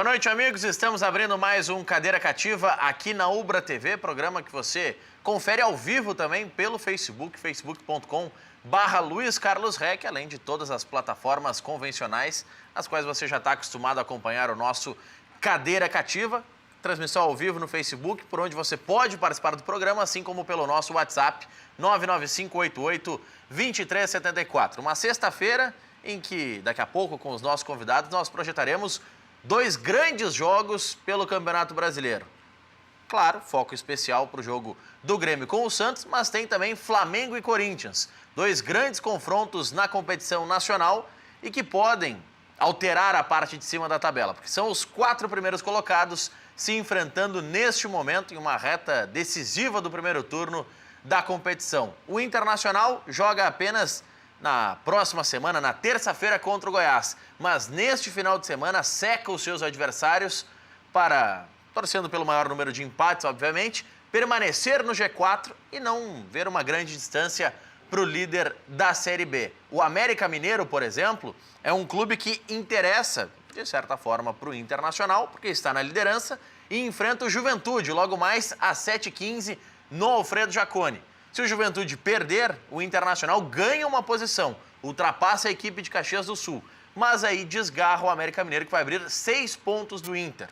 Boa noite, amigos. Estamos abrindo mais um Cadeira Cativa aqui na Ubra TV, programa que você confere ao vivo também pelo Facebook, facebook.com/Luiz Carlos Reck, além de todas as plataformas convencionais, nas quais você já está acostumado a acompanhar o nosso Cadeira Cativa. Transmissão ao vivo no Facebook, por onde você pode participar do programa, assim como pelo nosso WhatsApp, 99588-2374. Uma sexta-feira em que, daqui a pouco, com os nossos convidados, nós projetaremos dois grandes jogos pelo Campeonato Brasileiro. Claro, foco especial para o jogo do Grêmio com o Santos, mas tem também Flamengo e Corinthians. Dois grandes confrontos na competição nacional e que podem alterar a parte de cima da tabela, porque são os 4 primeiros colocados se enfrentando neste momento em uma reta decisiva do primeiro turno da competição. O Internacional joga apenas na próxima semana, na terça-feira, contra o Goiás, mas neste final de semana seca os seus adversários para, torcendo pelo maior número de empates, obviamente, permanecer no G4 e não ver uma grande distância para o líder da Série B. O América Mineiro, por exemplo, é um clube que interessa, de certa forma, para o Internacional, porque está na liderança e enfrenta o Juventude, logo mais às 7h15, no Alfredo Jaconi. Se o Juventude perder, o Internacional ganha uma posição, ultrapassa a equipe de Caxias do Sul, mas aí desgarra o América Mineiro, que vai abrir 6 pontos do Inter.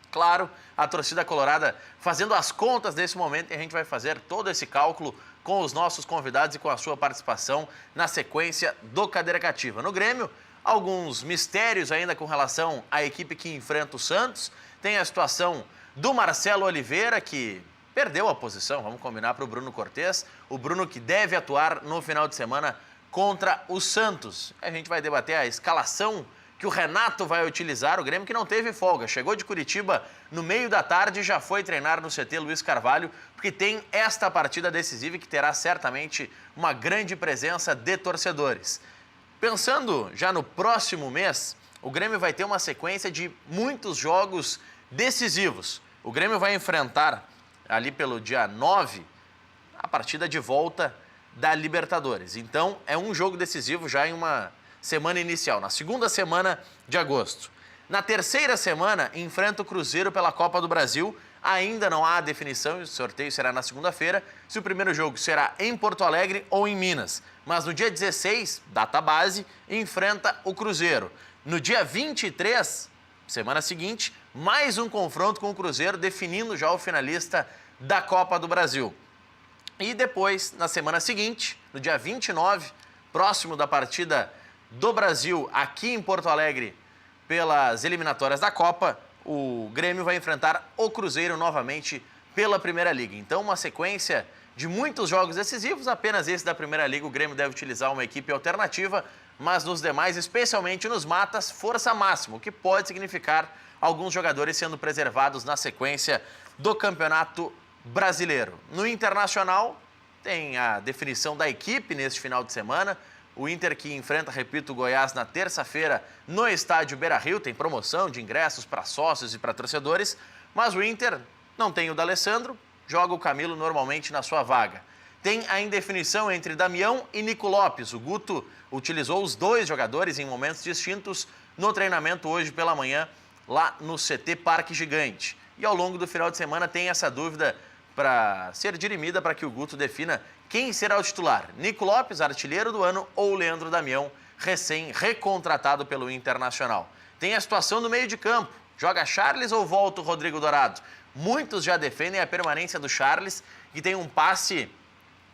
Claro, a torcida colorada fazendo as contas nesse momento, e a gente vai fazer todo esse cálculo com os nossos convidados e com a sua participação na sequência do Cadeira Cativa. No Grêmio, alguns mistérios ainda com relação à equipe que enfrenta o Santos. Tem a situação do Marcelo Oliveira, que perdeu a posição, vamos combinar, para o Bruno Cortes. O Bruno que deve atuar no final de semana contra o Santos. A gente vai debater a escalação que o Renato vai utilizar. O Grêmio que não teve folga, chegou de Curitiba no meio da tarde e já foi treinar no CT Luiz Carvalho, porque tem esta partida decisiva que terá certamente uma grande presença de torcedores. Pensando já no próximo mês, o Grêmio vai ter uma sequência de muitos jogos decisivos. O Grêmio vai enfrentar, ali pelo dia 9, a partida de volta da Libertadores. Então, é um jogo decisivo já em uma semana inicial, na segunda semana de agosto. Na terceira semana, enfrenta o Cruzeiro pela Copa do Brasil. Ainda não há definição, o sorteio será na segunda-feira, se o primeiro jogo será em Porto Alegre ou em Minas. Mas no dia 16, data base, enfrenta o Cruzeiro. No dia 23, semana seguinte, mais um confronto com o Cruzeiro, definindo já o finalista da Copa do Brasil. E depois, na semana seguinte, no dia 29, próximo da partida do Brasil aqui em Porto Alegre pelas eliminatórias da Copa, o Grêmio vai enfrentar o Cruzeiro novamente pela Primeira Liga. Então, uma sequência de muitos jogos decisivos, apenas esse da Primeira Liga, o Grêmio deve utilizar uma equipe alternativa, mas nos demais, especialmente nos matas, força máxima, o que pode significar alguns jogadores sendo preservados na sequência do Campeonato Brasileiro. No Internacional, tem a definição da equipe neste final de semana. O Inter que enfrenta, repito, o Goiás na terça-feira no estádio Beira-Rio. Tem promoção de ingressos para sócios e para torcedores, mas o Inter não tem o D'Alessandro, joga o Camilo normalmente na sua vaga. Tem a indefinição entre Damião e Nico Lopes. O Guto utilizou os dois jogadores em momentos distintos no treinamento hoje pela manhã, lá no CT Parque Gigante. E ao longo do final de semana tem essa dúvida para ser dirimida para que o Guto defina quem será o titular. Nico Lopes, artilheiro do ano, ou Leandro Damião, recém-recontratado pelo Internacional. Tem a situação do meio de campo. Joga Charles ou volta o Rodrigo Dourado? Muitos já defendem a permanência do Charles, que tem um passe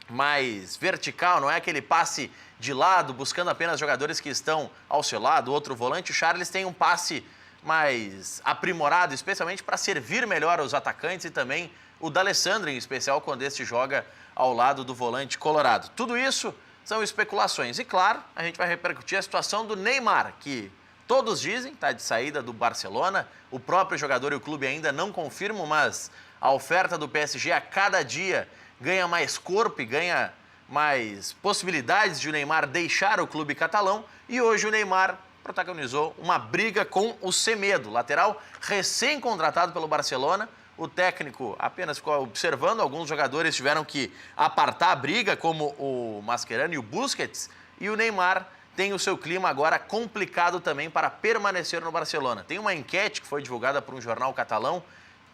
mais vertical, não é aquele passe de lado, buscando apenas jogadores que estão ao seu lado, outro volante. O Charles tem um passe mais aprimorado, especialmente para servir melhor aos atacantes, e também o D'Alessandro, em especial, quando este joga ao lado do volante colorado. Tudo isso são especulações. E, claro, a gente vai repercutir a situação do Neymar, que todos dizem está de saída do Barcelona. O próprio jogador e o clube ainda não confirmam, mas a oferta do PSG a cada dia ganha mais corpo e ganha mais possibilidades de o Neymar deixar o clube catalão. E hoje o Neymar protagonizou uma briga com o Semedo, lateral recém-contratado pelo Barcelona. O técnico apenas ficou observando, alguns jogadores tiveram que apartar a briga, como o Mascherano e o Busquets, e o Neymar tem o seu clima agora complicado também para permanecer no Barcelona. Tem uma enquete que foi divulgada por um jornal catalão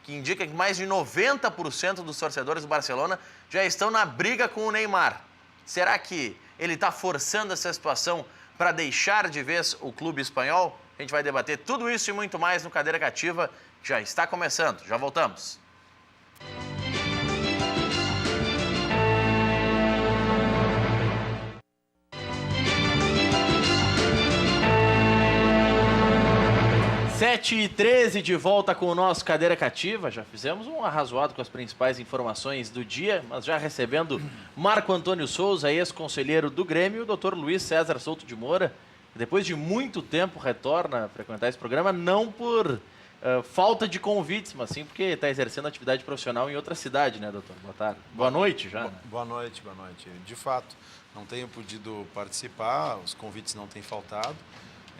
que indica que mais de 90% dos torcedores do Barcelona já estão na briga com o Neymar. Será que ele está forçando essa situação para deixar de vez o clube espanhol? A gente vai debater tudo isso e muito mais no Cadeira Cativa, que já está começando. Já voltamos. Sete e 13 de volta com o nosso Cadeira Cativa. Já fizemos um arrazoado com as principais informações do dia, mas já recebendo Marco Antônio Souza, ex-conselheiro do Grêmio, e o doutor Luiz César Souto de Moura, que depois de muito tempo retorna a frequentar esse programa, não por falta de convites, mas sim porque está exercendo atividade profissional em outra cidade, né, doutor? Boa tarde. Boa noite já. Boa noite, boa noite. De fato, não tenho podido participar, os convites não têm faltado.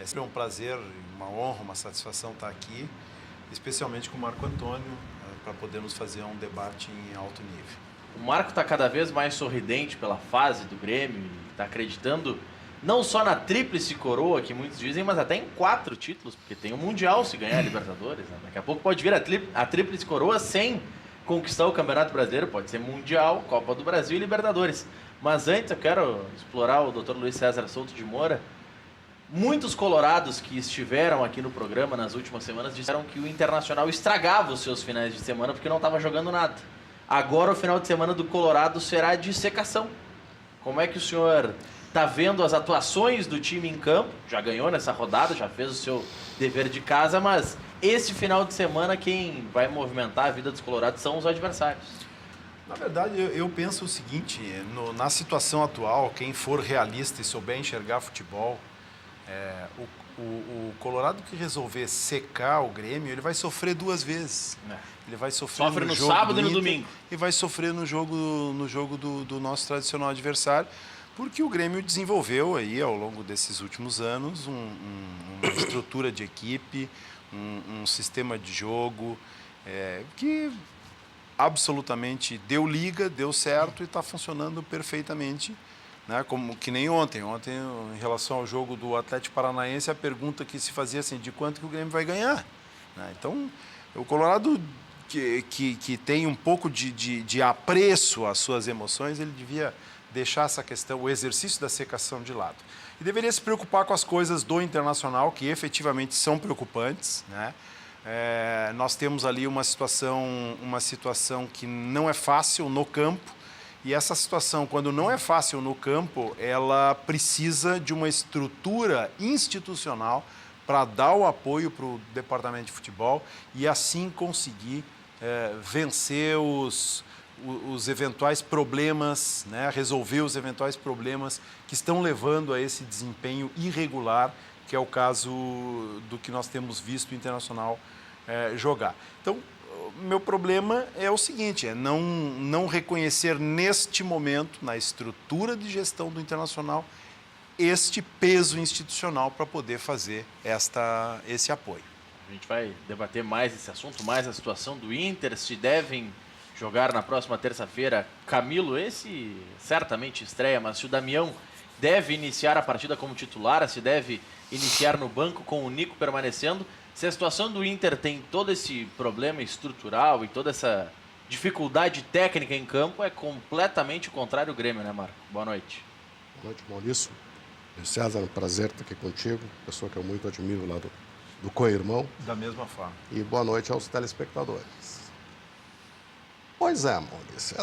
É sempre um prazer, uma honra, uma satisfação estar aqui, especialmente com o Marco Antônio, para podermos fazer um debate em alto nível. O Marco está cada vez mais sorridente pela fase do Grêmio e está acreditando não só na tríplice coroa, que muitos dizem, mas até em 4 títulos, porque tem o Mundial se ganhar a Libertadores. Né? Daqui a pouco pode vir a tríplice coroa sem conquistar o Campeonato Brasileiro, pode ser Mundial, Copa do Brasil e Libertadores. Mas antes eu quero explorar o Dr. Luiz César Souto de Moura. Muitos colorados que estiveram aqui no programa nas últimas semanas disseram que o Internacional estragava os seus finais de semana porque não estava jogando nada. Agora o final de semana do Colorado será de secação. Como é que o senhor está vendo as atuações do time em campo? Já ganhou nessa rodada, já fez o seu dever de casa, mas esse final de semana quem vai movimentar a vida dos colorados são os adversários. Na verdade, eu penso o seguinte, na situação atual, quem for realista e souber enxergar futebol, o Colorado que resolver secar o Grêmio, ele vai sofrer 2 vezes. Ele vai sofrer no sábado e no domingo. E vai sofrer no jogo do nosso tradicional adversário, porque o Grêmio desenvolveu aí, ao longo desses últimos anos, uma estrutura de equipe, um sistema de jogo que absolutamente deu liga, deu certo e está funcionando perfeitamente. Né, como que nem ontem, em relação ao jogo do Atlético Paranaense, a pergunta que se fazia assim, de quanto que o Grêmio vai ganhar? Né? Então, o Colorado que tem um pouco de apreço às suas emoções, ele devia deixar essa questão, o exercício da secação de lado. E deveria se preocupar com as coisas do Internacional, que efetivamente são preocupantes. Né? Nós temos ali uma situação que não é fácil no campo. E essa situação, quando não é fácil no campo, ela precisa de uma estrutura institucional para dar o apoio para o departamento de futebol e assim conseguir vencer os eventuais problemas, né? Resolver os eventuais problemas que estão levando a esse desempenho irregular, que é o caso do que nós temos visto o Internacional jogar. Então, meu problema é o seguinte, não reconhecer neste momento, na estrutura de gestão do Internacional, este peso institucional para poder fazer esse apoio. A gente vai debater mais esse assunto, mais a situação do Inter, se devem jogar na próxima terça-feira. Camilo, esse certamente estreia, mas se o Damião deve iniciar a partida como titular, se deve iniciar no banco com o Nico permanecendo. Se a situação do Inter tem todo esse problema estrutural e toda essa dificuldade técnica em campo, é completamente o contrário do Grêmio, né, Marco? Boa noite. Boa noite, Maurício. César, é um prazer estar aqui contigo, pessoa que eu muito admiro lá do co-irmão. Da mesma forma. E boa noite aos telespectadores. Pois é, Maurício,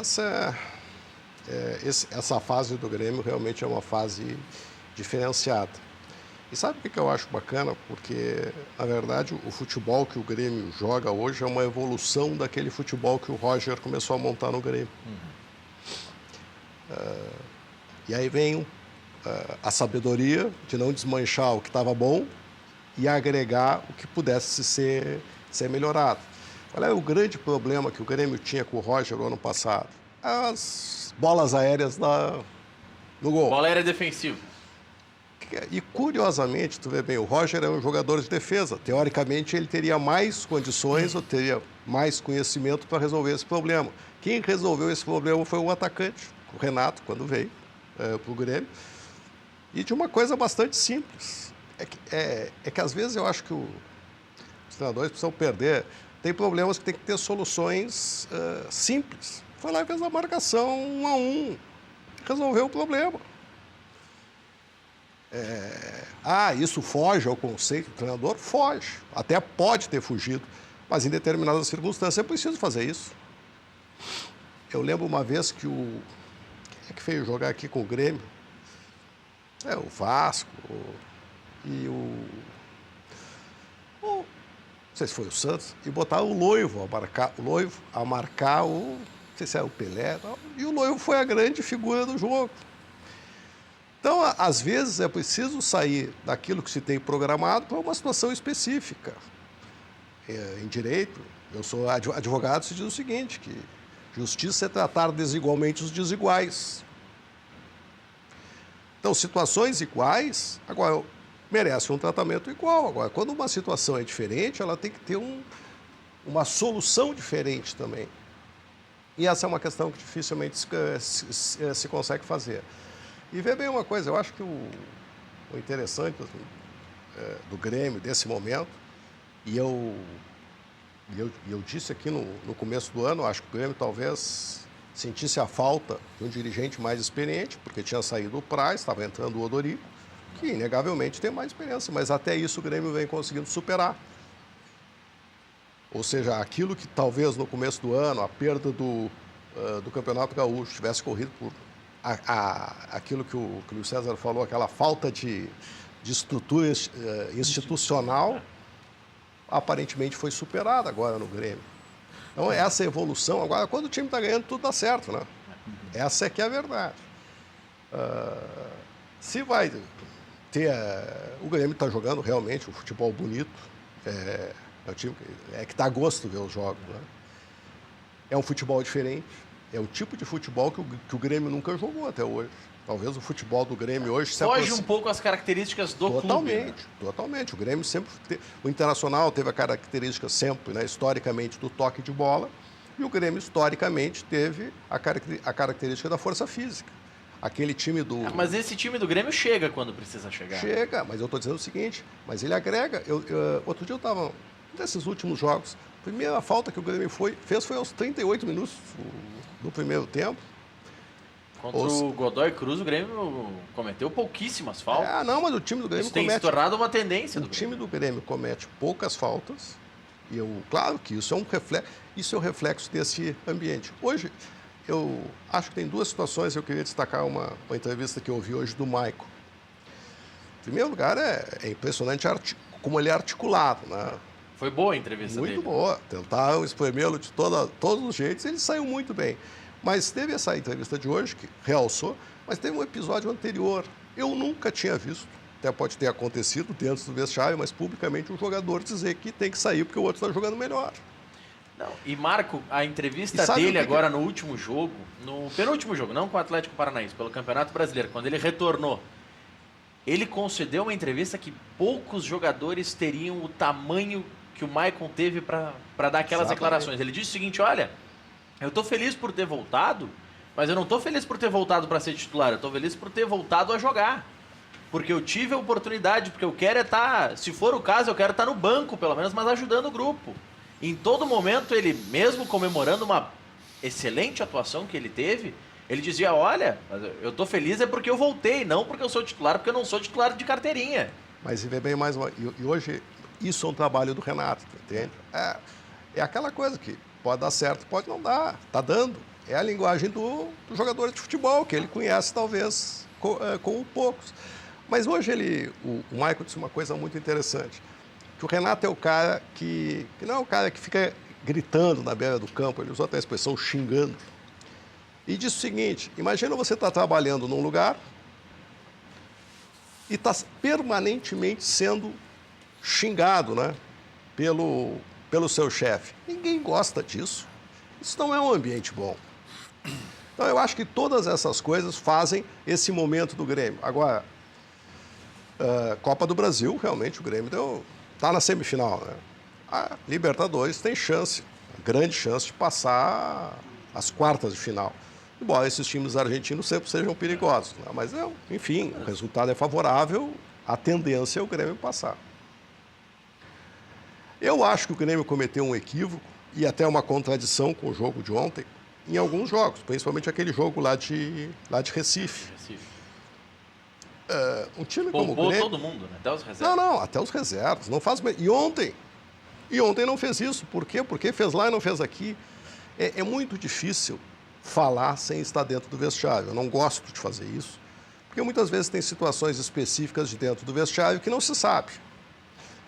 essa fase do Grêmio realmente é uma fase diferenciada. E sabe o que eu acho bacana? Porque, na verdade, o futebol que o Grêmio joga hoje é uma evolução daquele futebol que o Roger começou a montar no Grêmio. E aí vem a sabedoria de não desmanchar o que estava bom e agregar o que pudesse ser melhorado. Qual é o grande problema que o Grêmio tinha com o Roger no ano passado? As bolas aéreas no gol. Bola aérea defensiva. E, curiosamente, tu vê bem, o Roger é um jogador de defesa. Teoricamente, ele teria mais condições ou teria mais conhecimento para resolver esse problema. Quem resolveu esse problema foi o atacante, o Renato, quando veio para o Grêmio. E de uma coisa bastante simples. É que às vezes eu acho que os treinadores precisam perder. Tem problemas que tem que ter soluções simples. Foi lá e fez a marcação 1 a 1. Resolveu o problema. Isso foge ao conceito do treinador? Foge. Até pode ter fugido. Mas em determinadas circunstâncias é preciso fazer isso. Eu lembro uma vez que quem é que veio jogar aqui com o Grêmio? O Vasco e não sei se foi o Santos, e botaram o Loivo a marcar não sei se era o Pelé, e o Loivo foi a grande figura do jogo. Então, às vezes, é preciso sair daquilo que se tem programado para uma situação específica. Em direito, eu sou advogado, se diz o seguinte, que justiça é tratar desigualmente os desiguais. Então, situações iguais, agora, merecem um tratamento igual. Agora, quando uma situação é diferente, ela tem que ter uma solução diferente também. E essa é uma questão que dificilmente se consegue fazer. E vê bem uma coisa, eu acho que o interessante do Grêmio, desse momento, e eu disse aqui no começo do ano, acho que o Grêmio talvez sentisse a falta de um dirigente mais experiente, porque tinha saído o Praz, estava entrando o Odorico, que inegavelmente tem mais experiência, mas até isso o Grêmio vem conseguindo superar. Ou seja, aquilo que talvez no começo do ano, a perda do Campeonato Gaúcho tivesse corrido por aquilo que o Luiz César falou, aquela falta de estrutura institucional, aparentemente foi superada agora no Grêmio. Então, essa evolução, agora, quando o time está ganhando, tudo dá certo, né? Essa é que é a verdade. Se vai ter... O Grêmio está jogando realmente um futebol bonito, é um time que dá gosto ver os jogos, né? É um futebol diferente, é um tipo de futebol que o Grêmio nunca jogou até hoje. Talvez o futebol do Grêmio hoje... Foge um pouco as características do clube. Né? Totalmente. O Grêmio sempre... O Internacional teve a característica sempre, né, historicamente, do toque de bola, e o Grêmio, historicamente, teve a característica da força física. Aquele time do... Mas esse time do Grêmio chega quando precisa chegar. Chega, mas eu estou dizendo o seguinte, mas ele agrega. Outro dia eu estava, nesses últimos jogos, a primeira falta que o Grêmio fez foi aos 38 minutos do primeiro tempo. Contra o Godoy Cruz, o Grêmio cometeu pouquíssimas faltas. Mas o time do Grêmio Isso tem se tornado uma tendência do Grêmio. O time do Grêmio comete poucas faltas, e claro que isso é um reflexo desse ambiente. Hoje, eu acho que tem duas situações, eu queria destacar uma entrevista que eu ouvi hoje do Maico. Em primeiro lugar, é impressionante como ele é articulado, né? Foi boa a entrevista dele. Muito boa. Tentaram espremê-lo de todos os jeitos, ele saiu muito bem. Mas teve essa entrevista de hoje, que realçou, mas teve um episódio anterior. Eu nunca tinha visto, até pode ter acontecido dentro do vestiário, mas publicamente um jogador dizer que tem que sair porque o outro está jogando melhor. Não, e Marco, a entrevista dele agora no último jogo, no penúltimo jogo, não com o Atlético Paranaense, pelo Campeonato Brasileiro, quando ele retornou, ele concedeu uma entrevista que poucos jogadores teriam o tamanho que o Maicon teve para dar aquelas declarações. Ele disse o seguinte, olha, eu estou feliz por ter voltado, mas eu não estou feliz por ter voltado para ser titular, eu estou feliz por ter voltado a jogar. Porque eu tive a oportunidade, porque eu quero estar, se for o caso, eu quero estar no banco, pelo menos, mas ajudando o grupo. Em todo momento, ele, mesmo comemorando uma excelente atuação que ele teve, ele dizia, olha, eu estou feliz é porque eu voltei, não porque eu sou titular, porque eu não sou titular de carteirinha. Mas vê bem mais uma... E hoje, isso é um trabalho do Renato, entende? É aquela coisa que pode dar certo, pode não dar, está dando. É a linguagem do jogador de futebol, que ele conhece, talvez, com poucos. Mas hoje o Michael disse uma coisa muito interessante, que o Renato é o cara que não é o cara que fica gritando na beira do campo, ele usou até a expressão xingando. E disse o seguinte, imagina você estar trabalhando num lugar e está permanentemente sendo xingado, né, pelo seu chefe. Ninguém gosta disso. Isso não é um ambiente bom. Então, eu acho que todas essas coisas fazem esse momento do Grêmio. Agora, Copa do Brasil, realmente, o Grêmio está na semifinal, né? A Libertadores tem chance, grande chance de passar as quartas de final. embora esses times argentinos sempre sejam perigosos. Né? Mas, enfim, o resultado é favorável, a tendência é o Grêmio passar. Eu acho que o Grêmio cometeu um equívoco e até uma contradição com o jogo de ontem, em alguns jogos, principalmente aquele jogo lá de Recife. Um time como o Grêmio... todo mundo, né? Até os reservas. Não, até os reservas. Não faz... E ontem não fez isso. Por quê? Porque fez lá e não fez aqui. É muito difícil falar sem estar dentro do vestiário. Eu não gosto de fazer isso, porque muitas vezes tem situações específicas de dentro do vestiário que não se sabe.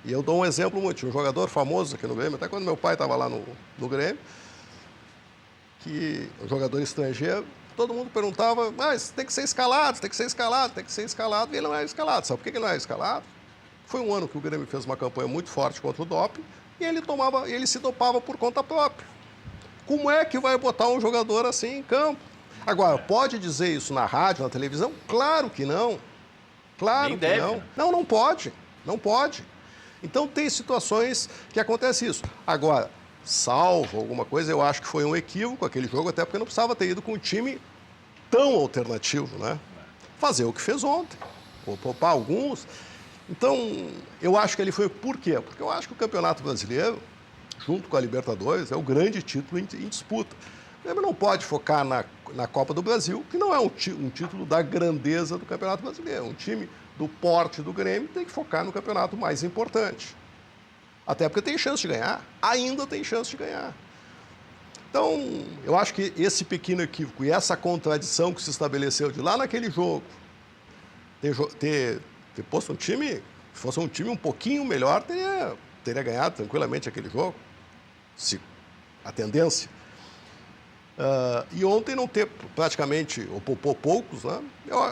E eu dou um exemplo muito. Um jogador famoso aqui no Grêmio, até quando meu pai estava lá no Grêmio, que um jogador estrangeiro, todo mundo perguntava, mas tem que ser escalado, tem que ser escalado, tem que ser escalado, e ele não é escalado. Sabe por que ele não é escalado? Foi um ano que o Grêmio fez uma campanha muito forte contra o doping e ele se dopava por conta própria. Como é que vai botar um jogador assim em campo? Agora, pode dizer isso na rádio, na televisão? Claro que não. Claro que não. Não, não pode. Não pode. Então, tem situações que acontece isso. Agora, salvo alguma coisa, eu acho que foi um equívoco aquele jogo, até porque não precisava ter ido com um time tão alternativo, né? Fazer o que fez ontem, ou poupar alguns. Então, eu acho que ele foi... Por quê? Porque eu acho que o Campeonato Brasileiro, junto com a Libertadores, é o grande título em disputa. O Grêmio não pode focar na Copa do Brasil, que não é um título da grandeza do Campeonato Brasileiro. Um time do porte do Grêmio tem que focar no campeonato mais importante. Até porque tem chance de ganhar. Ainda tem chance de ganhar. Então, eu acho que esse pequeno equívoco e essa contradição que se estabeleceu de lá naquele jogo, ter posto um time, se fosse um time um pouquinho melhor, teria ganhado tranquilamente aquele jogo. A tendência. E ontem não ter praticamente, ou poupou poucos, né?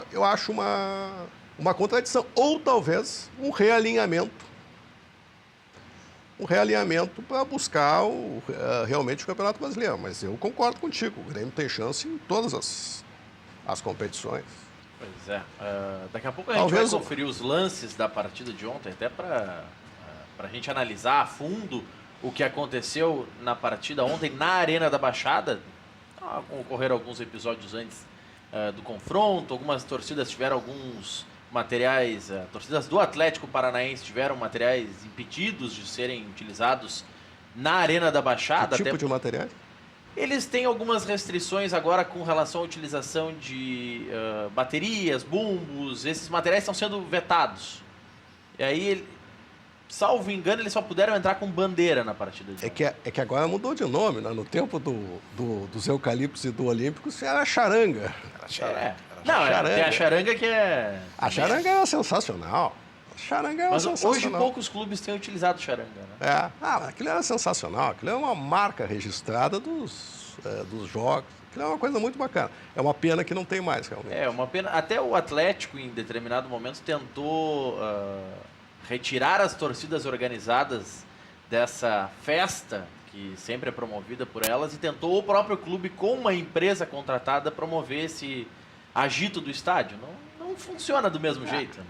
Eu acho uma contradição. Ou talvez um realinhamento. Um realinhamento para buscar realmente o Campeonato Brasileiro. Mas eu concordo contigo, o Grêmio tem chance em todas as competições. Pois é. Daqui a pouco a gente vai conferir os lances da partida de ontem, até para a gente analisar a fundo o que aconteceu na partida ontem na Arena da Baixada. Ocorreram alguns episódios antes do confronto, algumas torcidas tiveram alguns materiais, torcidas do Atlético Paranaense tiveram materiais impedidos de serem utilizados na Arena da Baixada. Que tipo de materiais? Eles têm algumas restrições agora com relação à utilização de baterias, bumbos, esses materiais estão sendo vetados. E aí, salvo engano, eles só puderam entrar com bandeira na partida de ontem. É que agora mudou de nome, né? No tempo dos eucaliptos e do Olímpicos era charanga. Tem a charanga que é... A charanga é sensacional. Mas hoje poucos clubes têm utilizado charanga, né? Aquilo era sensacional. Aquilo é uma marca registrada dos jogos. Aquilo é uma coisa muito bacana. É uma pena que não tem mais, realmente. É uma pena. Até o Atlético, em determinado momento, tentou retirar as torcidas organizadas dessa festa, que sempre é promovida por elas, e tentou o próprio clube, com uma empresa contratada, promover esse agito do estádio. Não funciona do mesmo jeito, né?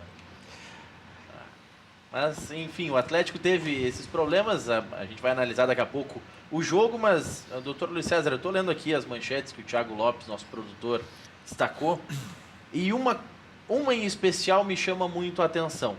Mas, enfim, o Atlético teve esses problemas. A gente vai analisar daqui a pouco o jogo, mas, doutor Luiz César, eu estou lendo aqui as manchetes que o Thiago Lopes, nosso produtor, destacou, e uma em especial me chama muito a atenção.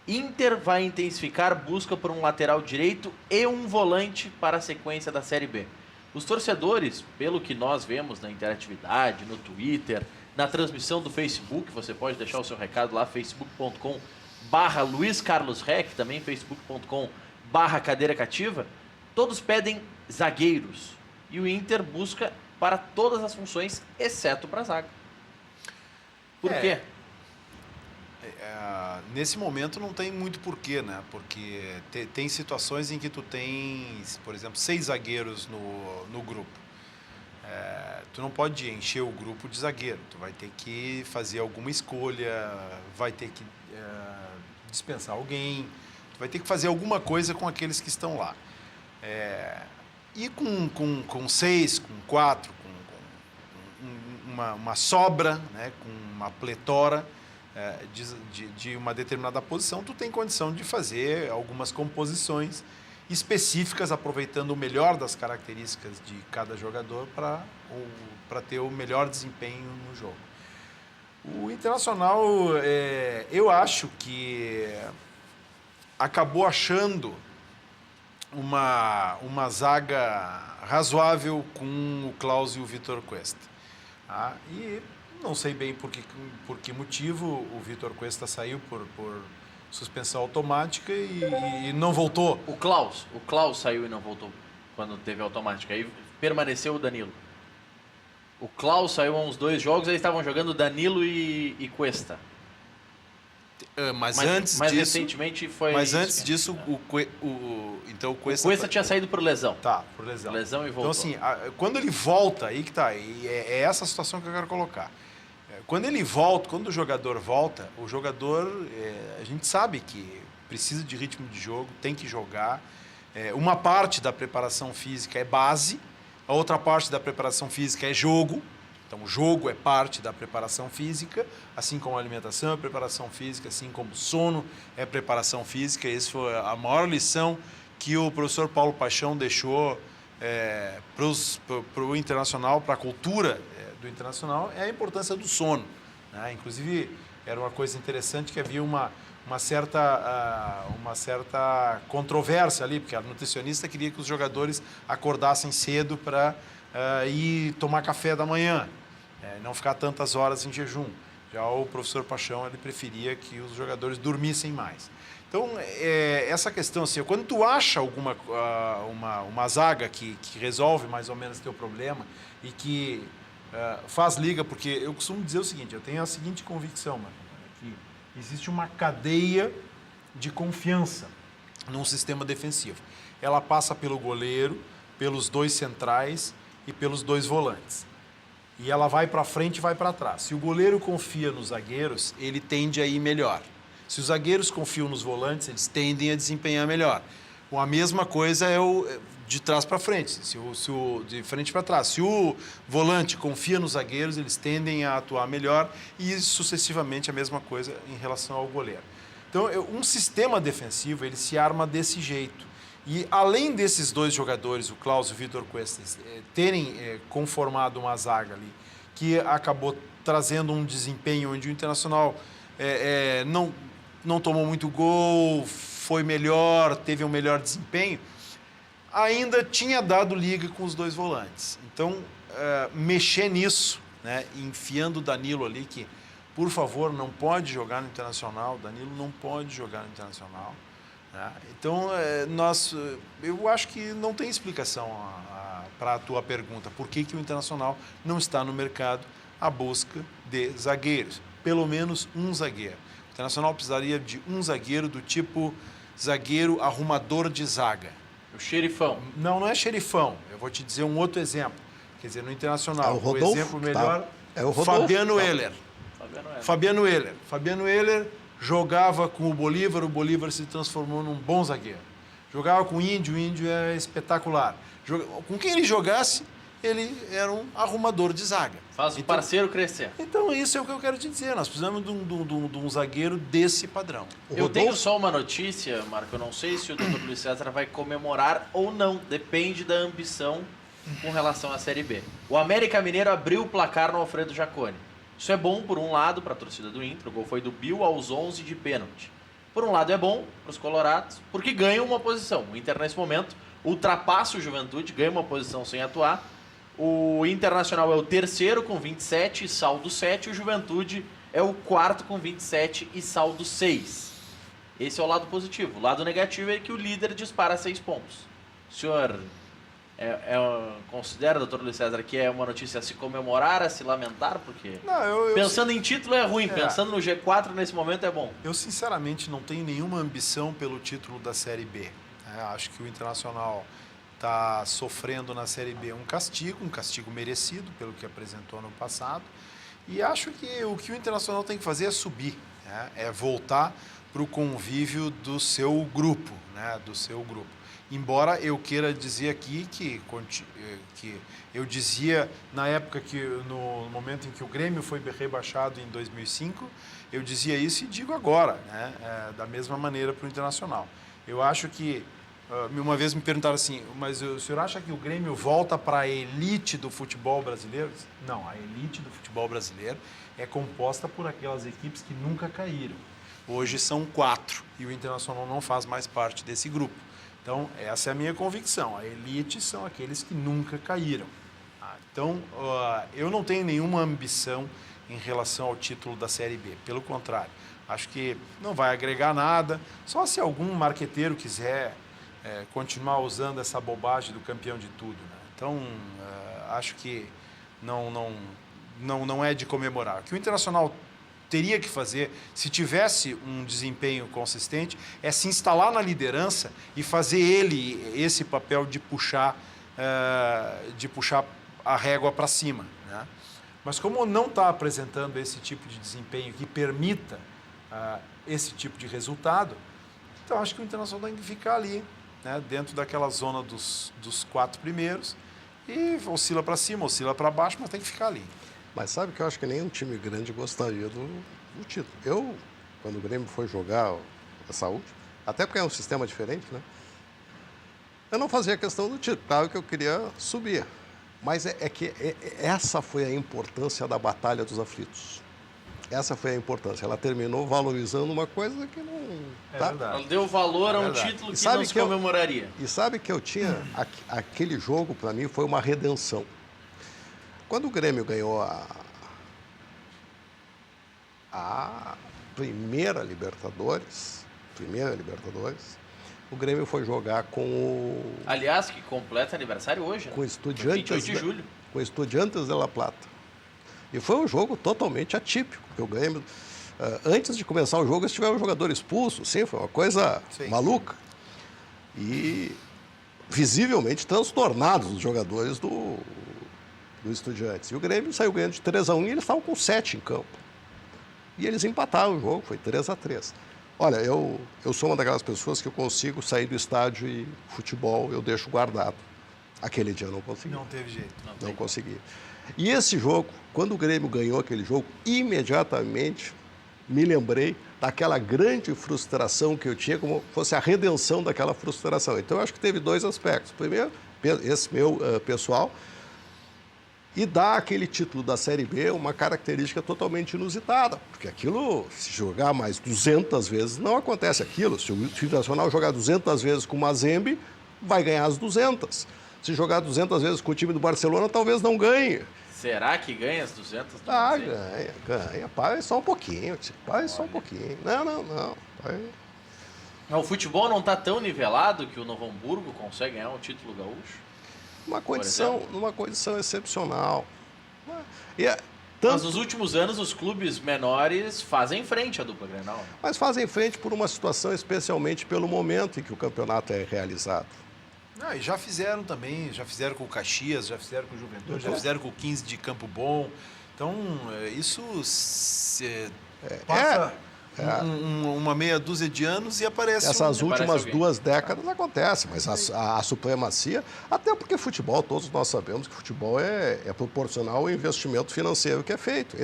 Inter vai intensificar busca por um lateral direito e um volante para a sequência da Série B. Os torcedores, pelo que nós vemos na interatividade, no Twitter, na transmissão do Facebook, você pode deixar o seu recado lá, facebook.com/Luiz Carlos Rec, também facebook.com/Cadeira Cativa, todos pedem zagueiros. E o Inter busca para todas as funções, exceto para a zaga. Por quê? Nesse momento não tem muito porquê, né? Porque tem situações em que tu tens, por exemplo, 6 zagueiros no grupo. Tu não pode encher o grupo de zagueiro. Tu vai ter que fazer alguma escolha, vai ter que dispensar alguém, tu vai ter que fazer alguma coisa com aqueles que estão lá. E com 6, com 4, com uma sobra, né? Com uma pletora de uma determinada posição, tu tem condição de fazer algumas composições específicas, aproveitando o melhor das características de cada jogador para ter o melhor desempenho no jogo. O Internacional, eu acho que acabou achando uma zaga razoável com o Klaus e o Vitor Cuesta. Tá? E não sei bem por que motivo o Vitor Cuesta saiu por suspensão automática e não voltou. O Klaus saiu e não voltou quando teve automática. Aí permaneceu o Danilo. O Klaus saiu há uns 2 jogos, aí estavam jogando Danilo e Cuesta. Mas recentemente foi. Mas antes disso, o Cuesta tinha saído por lesão. Tá, por lesão. Lesão e voltou. Então, assim, quando ele volta, aí que tá. E é essa a situação que eu quero colocar. Quando ele volta, quando o jogador volta, o jogador, a gente sabe que precisa de ritmo de jogo, tem que jogar. Uma parte da preparação física é base, a outra parte da preparação física é jogo. Então, o jogo é parte da preparação física, assim como a alimentação é preparação física, assim como o sono é preparação física. Essa foi a maior lição que o professor Paulo Paixão deixou para o Internacional, para a cultura do Internacional, é a importância do sono. Né? Inclusive, era uma coisa interessante que havia uma certa controvérsia ali, porque a nutricionista queria que os jogadores acordassem cedo para ir tomar café da manhã, não ficar tantas horas em jejum. Já o professor Paixão, ele preferia que os jogadores dormissem mais. Então, essa questão, assim, quando tu acha uma zaga que resolve mais ou menos teu problema e que faz liga, porque eu costumo dizer o seguinte, eu tenho a seguinte convicção, mano, que existe uma cadeia de confiança num sistema defensivo. Ela passa pelo goleiro, pelos 2 centrais e pelos 2 volantes. E ela vai para frente e vai para trás. Se o goleiro confia nos zagueiros, ele tende a ir melhor. Se os zagueiros confiam nos volantes, eles tendem a desempenhar melhor. A mesma coisa é o de trás para frente, de frente para trás. Se o volante confia nos zagueiros, eles tendem a atuar melhor e sucessivamente a mesma coisa em relação ao goleiro. Então, um sistema defensivo, ele se arma desse jeito. E além desses 2 jogadores, o Klaus e o Vitor Cuesta, terem conformado uma zaga ali, que acabou trazendo um desempenho onde o Internacional não tomou muito gol, foi melhor, teve um melhor desempenho, ainda tinha dado liga com os 2 volantes. Então, mexer nisso, né, enfiando o Danilo ali, que, por favor, não pode jogar no Internacional, o Danilo não pode jogar no Internacional. Então, eu acho que não tem explicação para a tua pergunta. Por que o Internacional não está no mercado à busca de zagueiros? Pelo menos um zagueiro. O Internacional precisaria de um zagueiro do tipo zagueiro arrumador de zaga. O xerifão. Não é xerifão. Eu vou te dizer um outro exemplo. Quer dizer, no Internacional, o Rodolfo, exemplo melhor, é o Rodolfo, Fabiano Heller. Fabiano Heller jogava com o Bolívar se transformou num bom zagueiro. Jogava com o Índio é espetacular. Com quem ele jogasse, ele era um arrumador de zaga. Faz o parceiro crescer. Então, isso é o que eu quero te dizer. Nós precisamos de um zagueiro desse padrão. Eu tenho só uma notícia, Marco. Eu não sei se o Dr. Luiz César vai comemorar ou não. Depende da ambição com relação à Série B. O América Mineiro abriu o placar no Alfredo Jaconi. Isso é bom, por um lado, para a torcida do Inter. O gol foi do Bill aos 11 de pênalti. Por um lado, é bom para os colorados, porque ganham uma posição. O Inter, nesse momento, ultrapassa o Juventude, ganha uma posição sem atuar. O Internacional é o 3º com 27 e saldo 7. O Juventude é o 4º com 27 e saldo 6. Esse é o lado positivo. O lado negativo é que o líder dispara 6 pontos. O senhor considera, doutor Luiz César, que é uma notícia a se comemorar, a se lamentar? Porque pensando em título é ruim, pensando no G4 nesse momento é bom. Eu, sinceramente, não tenho nenhuma ambição pelo título da Série B. Acho que o Internacional está sofrendo na Série B um castigo merecido pelo que apresentou no passado. E acho que o Internacional tem que fazer é subir, é voltar para o convívio do seu grupo, Embora eu queira dizer aqui que eu dizia na época no momento em que o Grêmio foi rebaixado em 2005, eu dizia isso e digo agora, da mesma maneira para o Internacional. Eu acho que Uma vez me perguntaram assim, mas o senhor acha que o Grêmio volta para a elite do futebol brasileiro? Não, a elite do futebol brasileiro é composta por aquelas equipes que nunca caíram. Hoje são 4 e o Internacional não faz mais parte desse grupo. Então, essa é a minha convicção. A elite são aqueles que nunca caíram. Então, eu não tenho nenhuma ambição em relação ao título da Série B. Pelo contrário, acho que não vai agregar nada. Só se algum marqueteiro quiser continuar usando essa bobagem do campeão de tudo, né? Então, acho que não é de comemorar. O que o Internacional teria que fazer, se tivesse um desempenho consistente, é se instalar na liderança e fazer esse papel de puxar a régua para cima, né? Mas como não está apresentando esse tipo de desempenho que permita esse tipo de resultado, então acho que o Internacional tem que ficar ali, né, dentro daquela zona dos 4 primeiros e oscila para cima, oscila para baixo, mas tem que ficar ali. Mas sabe que eu acho que nenhum time grande gostaria do título. Eu, quando o Grêmio foi jogar essa última, até porque é um sistema diferente, né? Eu não fazia questão do título, claro que eu queria subir. Mas essa foi a importância da Batalha dos Aflitos. Essa foi a importância. Ela terminou valorizando uma coisa que não... Tá? Verdade. Ela deu valor a um título que não se comemoraria. E sabe que eu tinha... Aquele jogo, para mim, foi uma redenção. Quando o Grêmio ganhou a primeira Libertadores, o Grêmio foi jogar com o... Aliás, que completa aniversário hoje, né? Com Estudiantes 28 de julho. Com Estudiantes de La Plata. E foi um jogo totalmente atípico, porque o Grêmio, antes de começar o jogo, eles tiveram um jogador expulso, sim, foi uma coisa maluca. E visivelmente transtornados os jogadores do Estudiantes. E o Grêmio saiu ganhando de 3-1 e eles estavam com 7 em campo. E eles empataram o jogo, foi 3-3. Olha, eu sou uma daquelas pessoas que eu consigo sair do estádio e futebol eu deixo guardado. Aquele dia eu não consegui. Não teve jeito. Não consegui. E esse jogo, quando o Grêmio ganhou aquele jogo, imediatamente me lembrei daquela grande frustração que eu tinha, como fosse a redenção daquela frustração. Então, eu acho que teve 2 aspectos. Primeiro, esse meu pessoal, e dar aquele título da Série B uma característica totalmente inusitada, porque aquilo, se jogar mais 200 vezes, não acontece aquilo. Se o Internacional jogar 200 vezes com o Mazembe, vai ganhar as 200. Se jogar 200 vezes com o time do Barcelona, talvez não ganhe. Será que ganha as 200? Ganha. Para só um pouquinho, tio. Para só um pouquinho. Não. O futebol não está tão nivelado que o Novo Hamburgo consegue ganhar um título gaúcho? Numa condição excepcional. Mas nos últimos anos, os clubes menores fazem frente à dupla Grenal. Mas fazem frente por uma situação, especialmente pelo momento em que o campeonato é realizado. Não, e já fizeram também, já fizeram com o Caxias, já fizeram com o Juventude, já fizeram com o 15 de Campo Bom. Então, isso passa uma meia dúzia de anos e aparece Essas últimas 2 décadas acontece, mas a supremacia, até porque futebol, todos nós sabemos que futebol é proporcional ao investimento financeiro que é feito.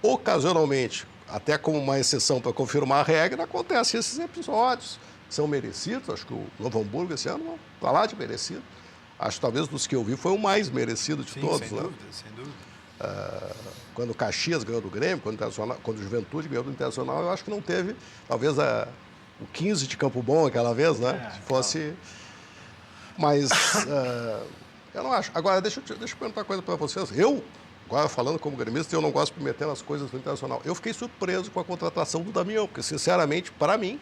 Ocasionalmente, até como uma exceção para confirmar a regra, acontecem esses episódios. São merecidos, acho que o Novo Hamburgo esse ano está lá de merecido. Acho que talvez dos que eu vi foi o mais merecido de todos. Sem dúvida. Quando o Caxias ganhou do Grêmio, quando o Juventude ganhou do Internacional, eu acho que não teve, talvez o 15 de Campo Bom aquela vez, né? Se fosse... Mas eu não acho. Agora, deixa eu perguntar uma coisa para vocês. Agora falando como gremista, eu não gosto de meter nas coisas do Internacional. Eu fiquei surpreso com a contratação do Damião, porque, sinceramente, para mim,